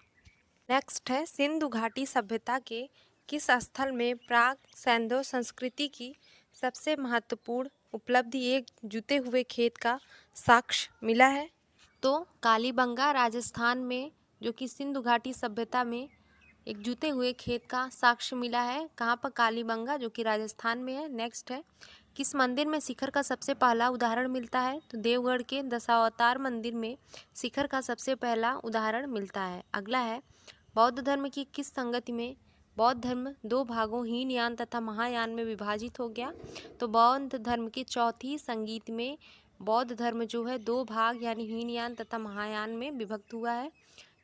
नेक्स्ट है सिंधु घाटी सभ्यता के किस स्थल में प्राग सैंधव संस्कृति की सबसे महत्वपूर्ण उपलब्धि एक जुते हुए खेत का साक्ष्य मिला है? तो कालीबंगा राजस्थान में जो कि सिंधु घाटी सभ्यता में एक जुते हुए खेत का साक्ष्य मिला है। कहाँ पर? कालीबंगा जो कि राजस्थान में है। नेक्स्ट है किस मंदिर में शिखर का सबसे पहला उदाहरण मिलता है? तो देवगढ़ के दशावतार मंदिर में शिखर का सबसे पहला उदाहरण मिलता है। अगला है बौद्ध धर्म की किस संगति में बौद्ध धर्म 2 भागों हीनयान तथा महायान में विभाजित हो गया? तो बौद्ध धर्म की चौथी संगीत में बौद्ध धर्म जो है 2 भाग यानी हीनयान तथा महायान में विभक्त हुआ है।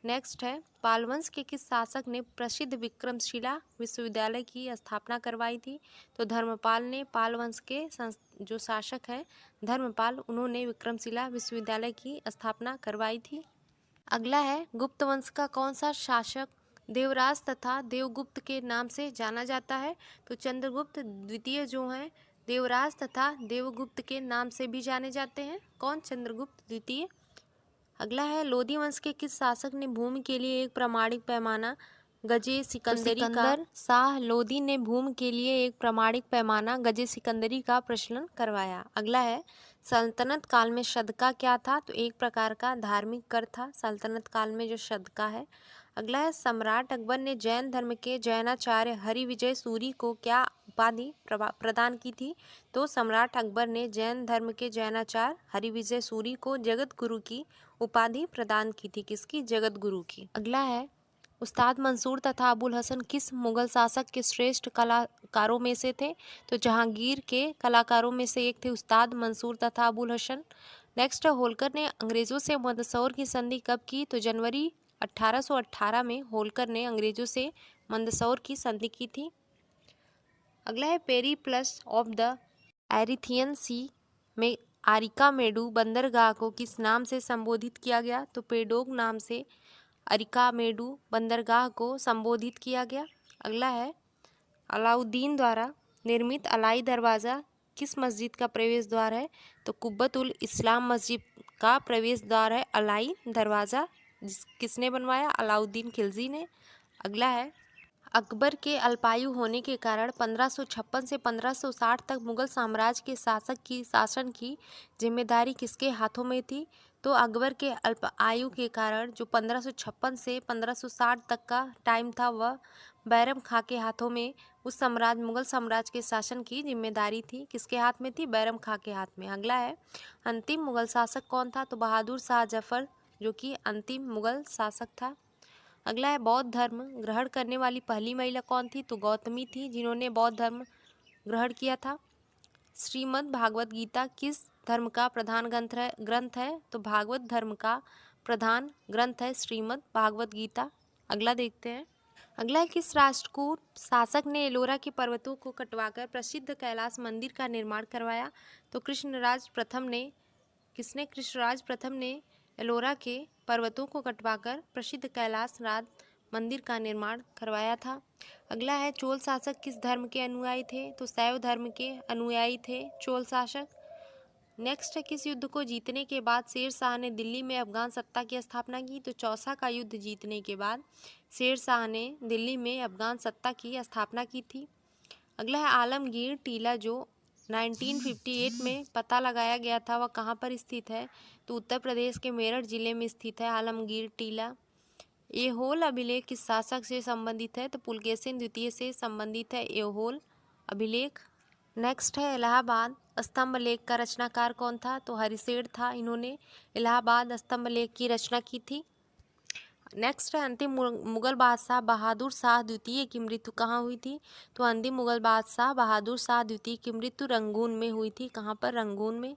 नेक्स्ट है पालवंश के किस शासक ने प्रसिद्ध विक्रमशिला विश्वविद्यालय की स्थापना करवाई थी? तो धर्मपाल ने। पालवंश के जो शासक हैं धर्मपाल, उन्होंने विक्रमशिला विश्वविद्यालय की स्थापना करवाई थी। अगला है गुप्त वंश का कौन सा शासक देवराज तथा देवगुप्त के नाम से जाना जाता है? तो चंद्रगुप्त द्वितीय जो हैं देवराज तथा देवगुप्त के नाम से भी जाने जाते हैं। कौन? चंद्रगुप्त द्वितीय। अगला है लोधी वंश के किस शासक ने भूमि के लिए एक प्रमाणिक पैमाना गजे सिकंदरी का? शाह लोधी ने भूमि के लिए एक प्रमाणिक पैमाना गजे सिकंदरी का प्रचलन करवाया। अगला है सल्तनत काल में सदका क्या था? तो एक प्रकार का धार्मिक कर था सल्तनत काल में जो सदका है। अगला है सम्राट अकबर ने जैन धर्म के जैनाचार्य हरिविजय सूरी को क्या उपाधि प्रदान की थी? तो सम्राट अकबर ने जैन धर्म के जैनाचार्य हरिविजय सूरी को जगत गुरु की उपाधि प्रदान की थी। किसकी? जगत गुरु की। अगला है उस्ताद मंसूर तथा अबुल हसन किस मुगल शासक के श्रेष्ठ कलाकारों में से थे? तो जहांगीर के कलाकारों में से एक थे उस्ताद मंसूर तथा अबुल हसन। नेक्स्ट होलकर ने अंग्रेजों से मंदसौर की संधि कब की? तो जनवरी 1818 में होलकर ने अंग्रेजों से मंदसौर की संधि की थी। अगला है पेरीप्लस ऑफ द एरिथियन सी में अरिकामेडु बंदरगाह को किस नाम से संबोधित किया गया? तो पेडोग नाम से अरिकामेडु बंदरगाह को संबोधित किया गया। अगला है अलाउद्दीन द्वारा निर्मित अलाई दरवाज़ा किस मस्जिद का प्रवेश द्वार है? तो कुब्बत उल इस्लाम मस्जिद का प्रवेश द्वार है अलाई दरवाज़ा। किसने बनवाया? अलाउद्दीन खिलजी ने। अगला है अकबर के अल्पायु होने के कारण 1556 से 1560 तक मुगल साम्राज्य के शासक की शासन की जिम्मेदारी किसके हाथों में थी? तो अकबर के अल्प आयु के कारण जो 1556 से 1560 तक का टाइम था वह बैरम खां के हाथों में उस साम्राज्य मुगल साम्राज्य के शासन की जिम्मेदारी थी। किसके हाथ में थी? बैरम खां के हाथ में। अगला है अंतिम मुगल शासक कौन था? तो बहादुर शाह जफर जो कि अंतिम मुगल शासक था। अगला है बौद्ध धर्म ग्रहण करने वाली पहली महिला कौन थी? तो गौतमी थी जिन्होंने बौद्ध धर्म ग्रहण किया था। श्रीमद् भागवत गीता किस धर्म का प्रधान ग्रंथ है? तो भागवत धर्म का प्रधान ग्रंथ है श्रीमद् भागवत गीता। अगला देखते हैं। अगला है, किस राष्ट्रकूट शासक ने एलोरा के पर्वतों को कटवाकर प्रसिद्ध कैलाश मंदिर का निर्माण करवाया? तो कृष्णराज प्रथम ने एलोरा के पर्वतों को कटवाकर प्रसिद्ध कैलाश राज मंदिर का निर्माण करवाया था। अगला है, चोल शासक किस धर्म के अनुयायी थे? तो शैव धर्म के अनुयायी थे चोल शासक। नेक्स्ट है, किस युद्ध को जीतने के बाद शेर शाह ने दिल्ली में अफगान सत्ता की स्थापना की? तो चौसा का युद्ध जीतने के बाद शेर शाह ने दिल्ली में अफगान सत्ता की स्थापना की थी। अगला है, आलमगीर टीला जो 1958 में पता लगाया गया था वह कहाँ पर स्थित है? तो उत्तर प्रदेश के मेरठ जिले में स्थित है आलमगीर टीला। ऐहोल अभिलेख किस शासक से संबंधित है? तो पुलकेशिन द्वितीय से संबंधित है ऐहोल अभिलेख। नेक्स्ट है, इलाहाबाद स्तंभ लेख का रचनाकार कौन था? तो हरिशेर था। इन्होंने इलाहाबाद स्तंभ लेख की रचना की थी। नेक्स्ट है, अंतिम मुगल बादशाह बहादुर शाह द्वितीय की मृत्यु कहाँ हुई थी? तो अंतिम मुगल बादशाह बहादुर शाह द्वितीय की मृत्यु रंगून में हुई थी। कहाँ पर? रंगून में।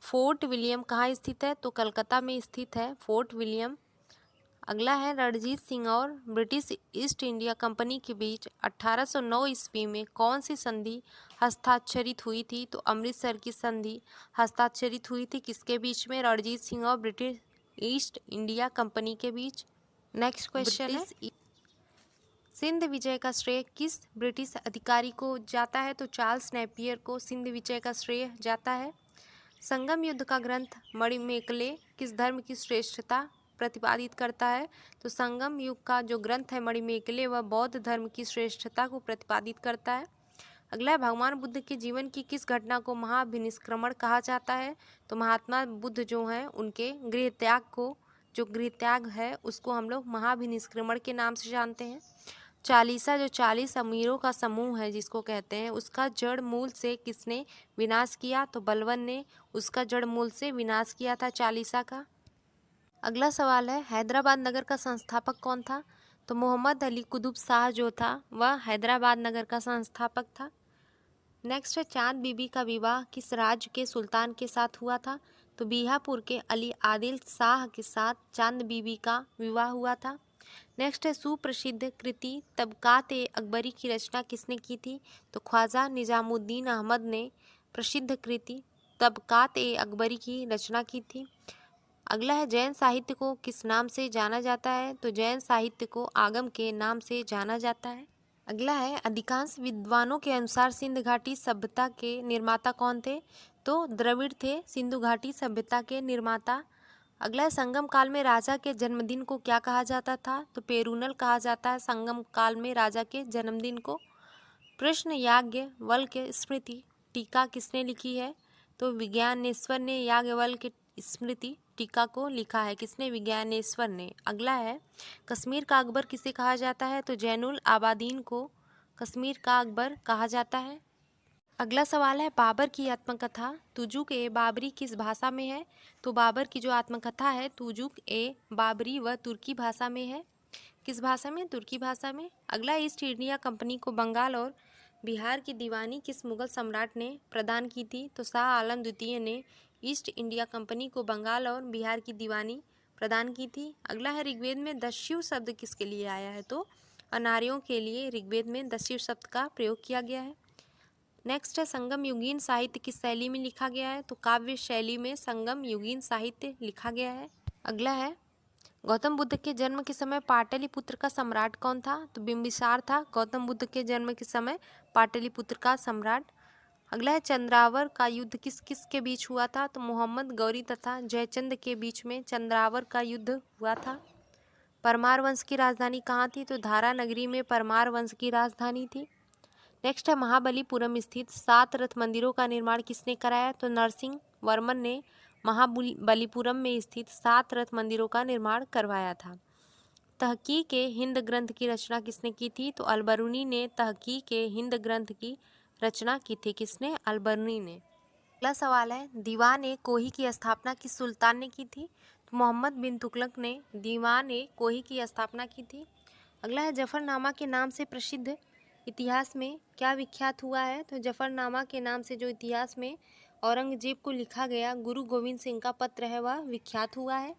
फोर्ट विलियम कहाँ स्थित है? तो कलकत्ता में स्थित है फोर्ट विलियम। अगला है, रणजीत सिंह और ब्रिटिश ईस्ट इंडिया कंपनी के बीच 1809 ईस्वी में कौन सी संधि हस्ताक्षरित हुई थी? तो अमृतसर की संधि हस्ताक्षरित हुई थी। किसके बीच में? रणजीत सिंह और ब्रिटिश ईस्ट इंडिया कंपनी के बीच। नेक्स्ट क्वेश्चन है, सिंध विजय का श्रेय किस ब्रिटिश अधिकारी को जाता है? तो चार्ल्स नेपियर को सिंध विजय का श्रेय जाता है। संगम युद्ध का ग्रंथ मणिमेकले किस धर्म की श्रेष्ठता प्रतिपादित करता है? तो संगम युग का जो ग्रंथ है मणिमेकले वह बौद्ध धर्म की श्रेष्ठता को प्रतिपादित करता है। अगला है, भगवान बुद्ध के जीवन की किस घटना को महाभिनिष्क्रमण कहा जाता है? तो महात्मा बुद्ध जो हैं उनके गृह त्याग है उसको हम लोग महाभिनिष्क्रमण के नाम से जानते हैं। चालीसा जो 40 अमीरों का समूह है जिसको कहते हैं, उसका जड़ मूल से किसने विनाश किया? तो बलवन ने उसका जड़ मूल से विनाश किया था चालीसा का। अगला सवाल है, हैदराबाद नगर का संस्थापक कौन था? तो मोहम्मद अली कुतुब शाह जो था वह हैदराबाद नगर का संस्थापक था। नेक्स्ट है, चांद बीबी का विवाह किस राज्य के सुल्तान के साथ हुआ था? तो बीहापुर के अली आदिल शाह के साथ चांद बीबी का विवाह हुआ था। नेक्स्ट है, सुप्रसिद्ध कृति तबकात-ए-अकबरी की रचना किसने की थी? तो ख्वाजा निजामुद्दीन अहमद ने प्रसिद्ध कृति तबकात-ए-अकबरी की रचना की थी। अगला है, जैन साहित्य को किस नाम से जाना जाता है? तो जैन साहित्य को आगम के नाम से जाना जाता है। अगला है, अधिकांश विद्वानों के अनुसार सिंधु घाटी सभ्यता के निर्माता कौन थे? तो द्रविड़ थे सिंधु घाटी सभ्यता के निर्माता। अगला है, संगम काल में राजा के जन्मदिन को क्या कहा जाता था? तो पेरूनल कहा जाता है संगम काल में राजा के जन्मदिन को। प्रश्न याज्ञवल्क्य स्मृति टीका किसने लिखी है? तो विज्ञानेश्वर ने याज्ञवल्क्य स्मृति टीका को लिखा है। किसने? विज्ञानेश्वर ने। अगला है, कश्मीर का अकबर किसे कहा जाता है? तो जैनुल आबादीन को कश्मीर का अकबर कहा जाता है। अगला सवाल है, बाबर की आत्मकथा तुजुक-ए-बाबरी किस भाषा में है? तो बाबर की जो आत्मकथा है तुजुक-ए-बाबरी वह तुर्की भाषा में है। किस भाषा में? तुर्की भाषा में। अगला, ईस्ट इंडिया कंपनी को बंगाल और बिहार की दीवानी किस मुगल सम्राट ने प्रदान की थी? तो शाह आलम द्वितीय ने ईस्ट इंडिया कंपनी को बंगाल और बिहार की दीवानी प्रदान की थी। अगला है, ऋग्वेद में दस्यु शब्द किसके लिए आया है? तो अनार्यों के लिए ऋग्वेद में दस्यु शब्द का प्रयोग किया गया है। नेक्स्ट है, संगम युगीन साहित्य किस शैली में लिखा गया है? तो काव्य शैली में संगम युगीन साहित्य लिखा गया है। अगला है, गौतम बुद्ध के जन्म के समय पाटलिपुत्र का सम्राट कौन था? तो बिंबिसार था गौतम बुद्ध के जन्म के समय पाटलिपुत्र का सम्राट। अगला है, चंद्रावर का युद्ध किस किस के बीच हुआ था? तो मोहम्मद गौरी तथा जयचंद के बीच में चंद्रावर का युद्ध हुआ था। परमार वंश की राजधानी कहाँ थी? तो धारा नगरी में परमार वंश की राजधानी थी। नेक्स्ट है, महाबलीपुरम स्थित 7 रथ मंदिरों का निर्माण किसने कराया? तो नरसिंह वर्मन ने महाबलीपुरम में स्थित 7 रथ मंदिरों का निर्माण करवाया था। तहकीक-ए-हिंद ग्रंथ की रचना किसने की थी? तो अलबरूनी ने तहकीक-ए-हिंद ग्रंथ की रचना की थी। किसने? अलबरूनी ने। अगला सवाल है, दीवान-ए-कोही की स्थापना किस सुल्तान ने की थी? तो मोहम्मद बिन तुगलक ने दीवान-ए-कोही की स्थापना की थी। अगला है, जफरनामा के नाम से प्रसिद्ध इतिहास में क्या विख्यात हुआ है? तो जफरनामा के नाम से जो इतिहास में औरंगजेब को लिखा गया गुरु गोविंद सिंह का पत्र है वह विख्यात हुआ है?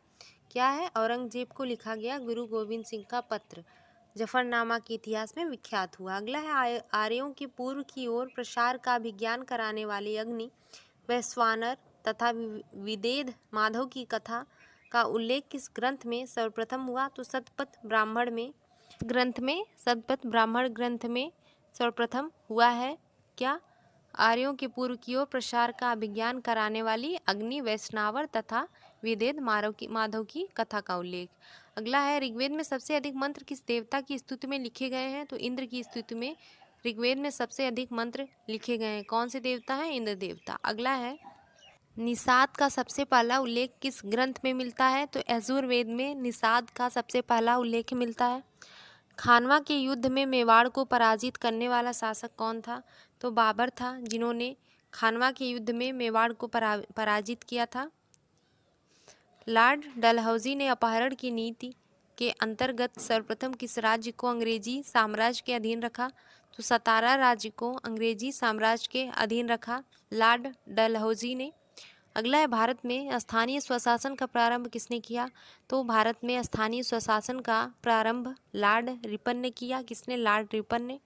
क्या है? औरंगजेब को लिखा गया गुरु गोविंद सिंह का पत्र जफरनामा के इतिहास में विख्यात हुआ। अगला है आर्यों के पूर्व की ओर प्रसार का अभिज्ञान कराने वाले अग्नि वैश्वानर तथा विदेध माधव की कथा का उल्लेख किस ग्रंथ में सर्वप्रथम हुआ? तो सतपथ ब्राह्मण ग्रंथ में सर्वप्रथम हुआ है। क्या? आर्यों के पूर्व की ओर प्रसार का अभिज्ञान कराने वाली अग्नि वैष्णवर तथा विदेध माधव की कथा का उल्लेख। अगला है ऋग्वेद में सबसे अधिक मंत्र किस देवता की स्तुति में लिखे गए हैं? तो इंद्र की स्तुति में ऋग्वेद में सबसे अधिक मंत्र लिखे गए हैं। कौन से देवता हैं? इंद्र देवता। अगला है निषाद का सबसे पहला उल्लेख किस ग्रंथ में मिलता है? तो यजुर्वेद में निषाद का सबसे पहला उल्लेख मिलता है। खानवा के युद्ध में मेवाड़ को पराजित करने वाला शासक कौन था? तो बाबर था, जिन्होंने खानवा के युद्ध में मेवाड़ को पराजित किया था। लॉर्ड डलहौजी ने अपहरण की नीति के अंतर्गत सर्वप्रथम किस राज्य को अंग्रेजी साम्राज्य के अधीन रखा? तो सतारा राज्य को अंग्रेजी साम्राज्य के अधीन रखा लॉर्ड डलहौजी ने। अगला है भारत में स्थानीय स्वशासन का प्रारंभ किसने किया? तो भारत में स्थानीय स्वशासन का प्रारंभ लॉर्ड रिपन ने किया। किसने? लॉर्ड रिपन ने।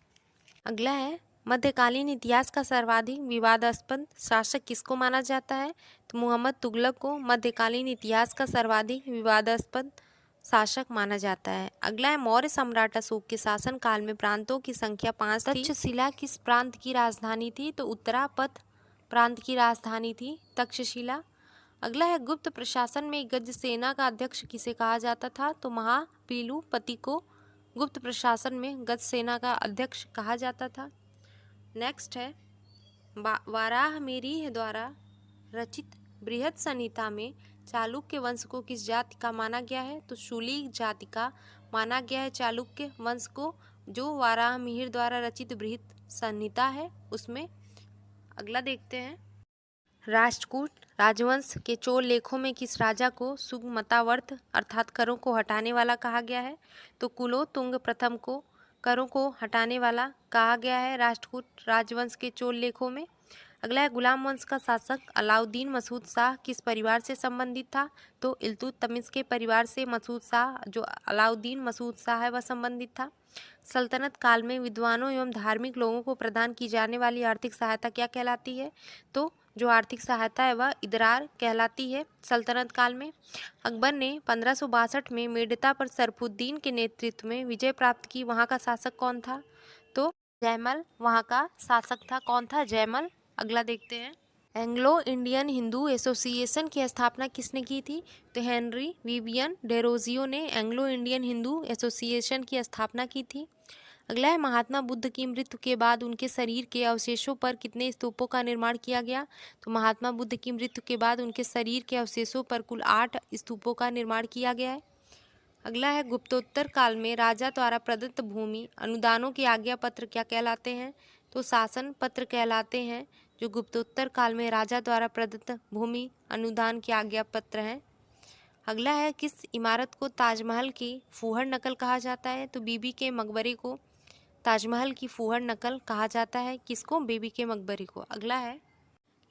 अगला है मध्यकालीन इतिहास का सर्वाधिक विवादास्पद शासक किसको माना जाता है? तो मोहम्मद तुगलक को मध्यकालीन इतिहास का सर्वाधिक विवादास्पद शासक माना जाता है। अगला है मौर्य सम्राट अशोक के शासन काल में प्रांतों की संख्या 5 थी। तक्षशिला किस प्रांत की राजधानी थी? तो उत्तरापथ प्रांत की राजधानी थी तक्षशिला। अगला है गुप्त प्रशासन में गज सेना का अध्यक्ष किसे कहा जाता था? तो महापीलूपति को गुप्त प्रशासन में गज सेना का अध्यक्ष कहा जाता था। नेक्स्ट है वाराहमिहिर द्वारा रचित बृहद संहिता में चालुक्य वंश को किस जाति का माना गया है? तो शूली जाति का माना गया है चालुक्य वंश को, जो वाराहमिहिर द्वारा रचित बृहद संहिता है उसमें। अगला देखते हैं राष्ट्रकूट राजवंश के चोल लेखों में किस राजा को सुगमतावर्त अर्थात करों को हटाने वाला कहा गया है? तो कुलोत्तुंग प्रथम को करों को हटाने वाला कहा गया है राष्ट्रकूट राजवंश के चोल लेखों में। अगला है गुलाम वंश का शासक अलाउद्दीन मसूद शाह किस परिवार से संबंधित था? तो इल्तुतमिश के परिवार से मसूद शाह, जो अलाउद्दीन मसूद शाह है, वह संबंधित था। सल्तनत काल में विद्वानों एवं धार्मिक लोगों को प्रदान की जाने वाली आर्थिक सहायता क्या कहलाती है? तो जो आर्थिक सहायता है वह इदरार कहलाती है सल्तनत काल में। अकबर ने 1562 में मेड़ता पर सरफुद्दीन के नेतृत्व में विजय प्राप्त की। वहाँ का शासक कौन था? तो जयमल वहाँ का शासक था। कौन था? जयमल। अगला देखते हैं एंग्लो इंडियन हिंदू एसोसिएशन की स्थापना किसने की थी? तो हेनरी विवियन डेरोजियो ने एंग्लो इंडियन हिंदू एसोसिएशन की स्थापना की थी। अगला है महात्मा बुद्ध की मृत्यु के बाद उनके शरीर के अवशेषों पर कितने स्तूपों का निर्माण किया गया? तो महात्मा बुद्ध की मृत्यु के बाद उनके शरीर के अवशेषों पर कुल 8 स्तूपों का निर्माण किया गया है। अगला है गुप्तोत्तर काल में राजा द्वारा प्रदत्त भूमि अनुदानों के आज्ञा पत्र क्या कहलाते हैं? तो शासन पत्र कहलाते हैं, जो गुप्तोत्तर काल में राजा द्वारा प्रदत्त भूमि अनुदान के आज्ञा पत्र हैं। अगला है किस इमारत को ताजमहल की फूहड़ नकल कहा जाता है? तो बीबी के मकबरे को ताजमहल की फूहड़ नकल कहा जाता है। किसको? बीबी के मकबरे को। अगला है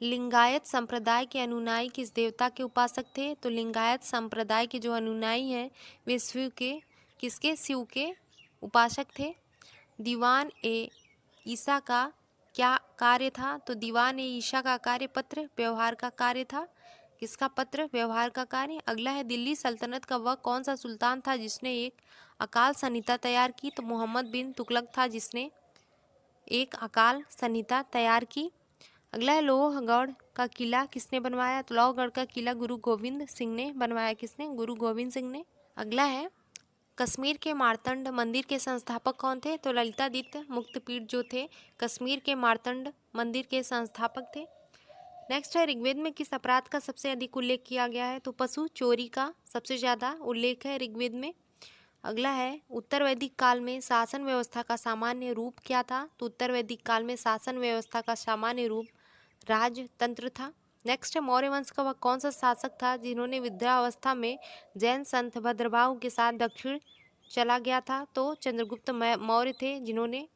लिंगायत संप्रदाय के अनुयायी किस देवता के उपासक थे? तो लिंगायत संप्रदाय के जो अनुयायी हैं वे शिव के किसके? शिव के उपासक थे। दीवान ए ईसा का क्या कार्य था? तो दीवान ए ईसा का कार्य पत्र व्यवहार का कार्य था। किसका? पत्र व्यवहार का कार्य। अगला है दिल्ली सल्तनत का वह कौन सा सुल्तान था जिसने एक अकाल संहिता तैयार की? तो मोहम्मद बिन तुगलक था, जिसने एक अकाल संहिता तैयार की। अगला है लोहगढ़ का किला किसने बनवाया? तो लोहगढ़ का किला गुरु गोविंद सिंह ने बनवाया। किसने? गुरु गोविंद सिंह ने। अगला है कश्मीर के मार्तंड मंदिर के संस्थापक कौन थे? तो ललितादित्य मुक्तपीठ जो थे कश्मीर के मार्तंड मंदिर के संस्थापक थे। नेक्स्ट है ऋग्वेद में किस अपराध का सबसे अधिक उल्लेख किया गया है? तो पशु चोरी का सबसे ज़्यादा उल्लेख है ऋग्वेद में। अगला है उत्तर वैदिक काल में शासन व्यवस्था का सामान्य रूप क्या था? तो उत्तर वैदिक काल में शासन व्यवस्था का सामान्य रूप राजतंत्र था। नेक्स्ट है मौर्य वंश का वह कौन सा शासक था जिन्होंने वृद्धावस्था में जैन संत भद्रबाहु के साथ दक्षिण चला गया था? तो चंद्रगुप्त मौर्य थे, जिन्होंने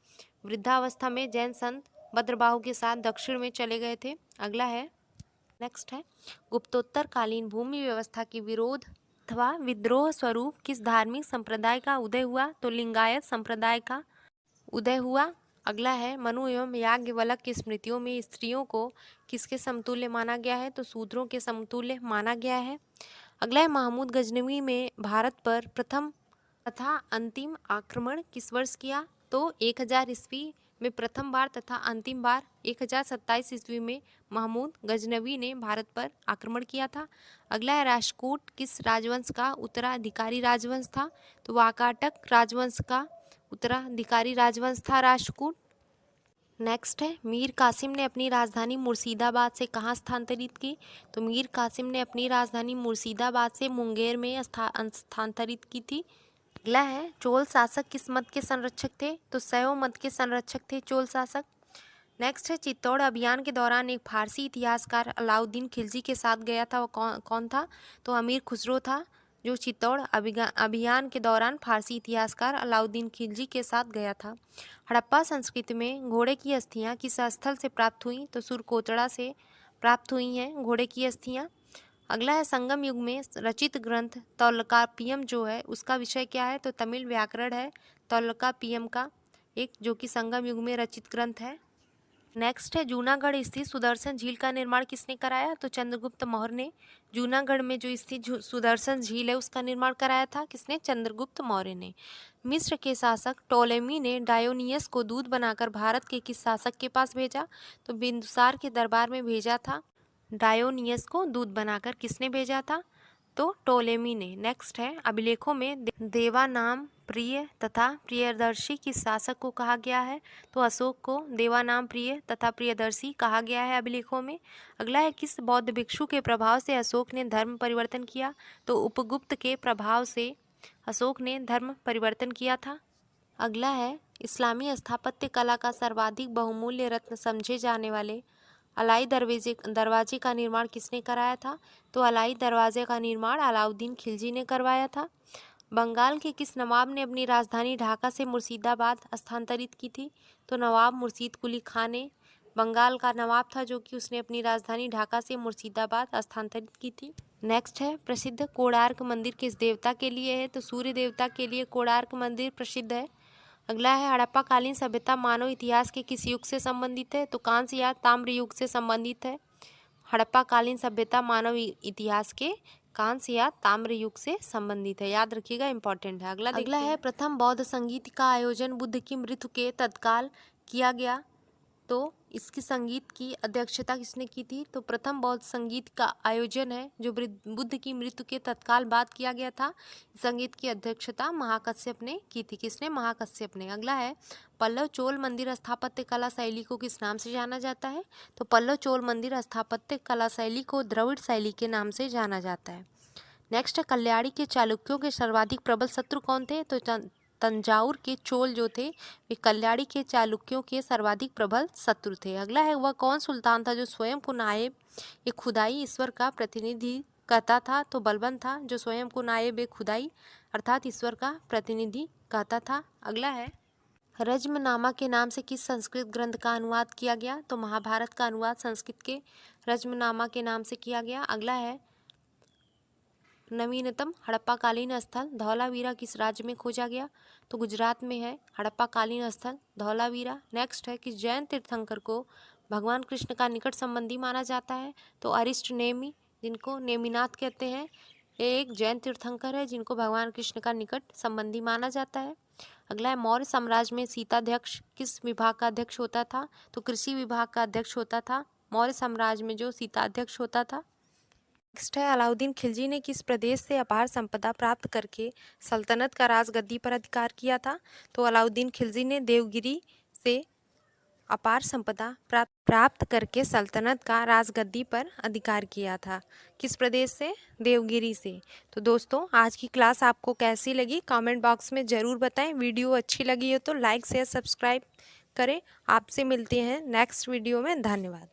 वृद्धावस्था में जैन संत भद्रबाहु के साथ दक्षिण में चले गए थे। अगला है नेक्स्ट है, गुप्तोत्तरकालीन भूमि व्यवस्था के विरोध अथवा विद्रोह स्वरूप किस धार्मिक संप्रदाय का उदय हुआ? तो लिंगायत संप्रदाय का उदय हुआ। अगला है, मनु एवं याज्ञवल्क्य की स्मृतियों में स्त्रियों को किसके समतुल्य माना गया है? तो शूद्रों के समतुल्य माना गया है। अगला है, महमूद गजनवी में भारत पर प्रथम तथा अंतिम आक्रमण किस वर्ष किया? तो 1000 ईस्वी में प्रथम बार तथा अंतिम बार 1027 ईस्वी में महमूद गजनवी ने भारत पर आक्रमण किया था। अगला है, राष्ट्रकूट किस राजवंश का उत्तराधिकारी राजवंश था? तो वाकाटक राजवंश का उत्तराधिकारी राजवंश था राष्ट्रकूट। नेक्स्ट है, मीर कासिम ने अपनी राजधानी मुर्शिदाबाद से कहाँ स्थानांतरित की? तो मीर कासिम ने अपनी राजधानी मुर्शिदाबाद से मुंगेर में स्थानांतरित की थी। अगला है, चोल शासक किस मत के संरक्षक थे? तो शैव मत के संरक्षक थे चोल शासक। नेक्स्ट है, चित्तौड़ अभियान के दौरान एक फारसी इतिहासकार अलाउद्दीन खिलजी के साथ गया था, वो कौन था? तो अमीर खुसरो था, जो चित्तौड़ अभियान के दौरान फारसी इतिहासकार अलाउद्दीन खिलजी के साथ गया था। हड़प्पा संस्कृति में घोड़े की अस्थियां किस स्थल से प्राप्त हुई? तो सुरकोटड़ा से प्राप्त हुई हैं घोड़े की अस्थियां। अगला है, संगम युग में रचित ग्रंथ तौलकाप्पियम जो है उसका विषय क्या है? तो तमिल व्याकरण है तौलकाप्पियम का एक, जो कि संगम युग में रचित ग्रंथ है। नेक्स्ट है, जूनागढ़ स्थित सुदर्शन झील का निर्माण किसने कराया? तो चंद्रगुप्त मौर्य ने। जूनागढ़ में जो स्थित सुदर्शन झील है उसका निर्माण कराया था किसने? चंद्रगुप्त मौर्य ने। मिस्र के शासक टोलेमी ने डायोनियस को दूत बनाकर भारत के किस शासक के पास भेजा? तो बिंदुसार के दरबार में भेजा था। डायोनियस को दूत बनाकर किसने भेजा था? तो टोलेमी ने। नेक्स्ट है, अभिलेखों में देवानाम प्रिय तथा प्रियदर्शी किस शासक को कहा गया है? तो अशोक को देवानाम प्रिय तथा प्रियदर्शी कहा गया है अभिलेखों में। अगला है, किस बौद्ध भिक्षु के प्रभाव से अशोक ने धर्म परिवर्तन किया? तो उपगुप्त के प्रभाव से अशोक ने धर्म परिवर्तन किया था। अगला है, इस्लामी स्थापत्य कला का सर्वाधिक बहुमूल्य रत्न समझे जाने वाले अलाई दरवाजे का निर्माण किसने कराया था? तो अलाई दरवाजे का निर्माण अलाउद्दीन खिलजी ने करवाया था। बंगाल के किस नवाब ने अपनी राजधानी ढाका से मुर्शिदाबाद स्थानांतरित की थी? तो नवाब मुर्शीद कुली खान ने बंगाल का नवाब था जो कि उसने अपनी राजधानी ढाका से मुर्शिदाबाद स्थानांतरित की थी। नेक्स्ट है, प्रसिद्ध कोणार्क मंदिर किस देवता के लिए है? तो सूर्य देवता के लिए कोणार्क मंदिर प्रसिद्ध है। अगला है, हड़प्पा कालीन सभ्यता मानव इतिहास के किस युग से संबंधित है? तो कांस्य या ताम्र युग से संबंधित है। हड़प्पा कालीन सभ्यता मानव इतिहास के कांस्य या ताम्र युग से संबंधित है, याद रखिएगा, इंपॉर्टेंट है। अगला है, प्रथम बौद्ध संगीत का आयोजन बुद्ध की मृत्यु के तत्काल किया गया, तो इसकी संगीत की अध्यक्षता किसने की थी? तो प्रथम बौद्ध संगीत का आयोजन है जो बुद्ध की मृत्यु के तत्काल बाद किया गया था। संगीत की अध्यक्षता महाकश्यप ने की थी। किसने? महाकश्यप ने। अगला है, पल्लव चोल मंदिर स्थापत्य कला शैली को किस नाम से जाना जाता है? तो पल्लव चोल मंदिर स्थापत्य कला शैली को द्रविड़ शैली के नाम से जाना जाता है। नेक्स्ट है, कल्याणी के चालुक्यों के सर्वाधिक प्रबल शत्रु कौन थे? तो तंजावुर के चोल जो थे वे कल्याणी के चालुक्यों के सर्वाधिक प्रबल शत्रु थे। अगला है, वह कौन सुल्तान था जो स्वयं को नायब ये खुदाई ईश्वर का प्रतिनिधि कहता था? तो बलबन था जो स्वयं को नायब ए खुदाई अर्थात ईश्वर का प्रतिनिधि कहता था। अगला है, रज्मनामा के नाम से किस संस्कृत ग्रंथ का अनुवाद किया गया? तो महाभारत का अनुवाद संस्कृत के रज्मनामा के नाम से किया गया। अगला है, नवीनतम हड़प्पाकालीन स्थल धौलावीरा किस राज्य में खोजा गया? तो गुजरात में है हड़प्पाकालीन स्थल धौलावीरा। नेक्स्ट है, कि जैन तीर्थंकर को भगवान कृष्ण का निकट संबंधी माना जाता है? तो अरिष्ट नेमि, जिनको नेमिनाथ कहते हैं, ये एक जैन तीर्थंकर है जिनको भगवान कृष्ण का निकट संबंधी माना जाता है। अगला है, मौर्य साम्राज्य में सीताध्यक्ष किस विभाग का अध्यक्ष होता था? तो कृषि विभाग का अध्यक्ष होता था मौर्य साम्राज्य में जो सीताध्यक्ष होता था। नेक्स्ट है, अलाउद्दीन खिलजी ने किस प्रदेश से अपार संपदा प्राप्त करके सल्तनत का राजगद्दी पर अधिकार किया था? तो अलाउद्दीन खिलजी ने देवगिरी से अपार संपदा प्राप्त करके सल्तनत का राजगद्दी पर अधिकार किया था। किस प्रदेश से? देवगिरी से। तो दोस्तों, आज की क्लास आपको कैसी लगी कमेंट बॉक्स में ज़रूर बताएं। वीडियो अच्छी लगी हो तो लाइक शेयर सब्सक्राइब करें। आपसे मिलते हैं नेक्स्ट वीडियो में। धन्यवाद।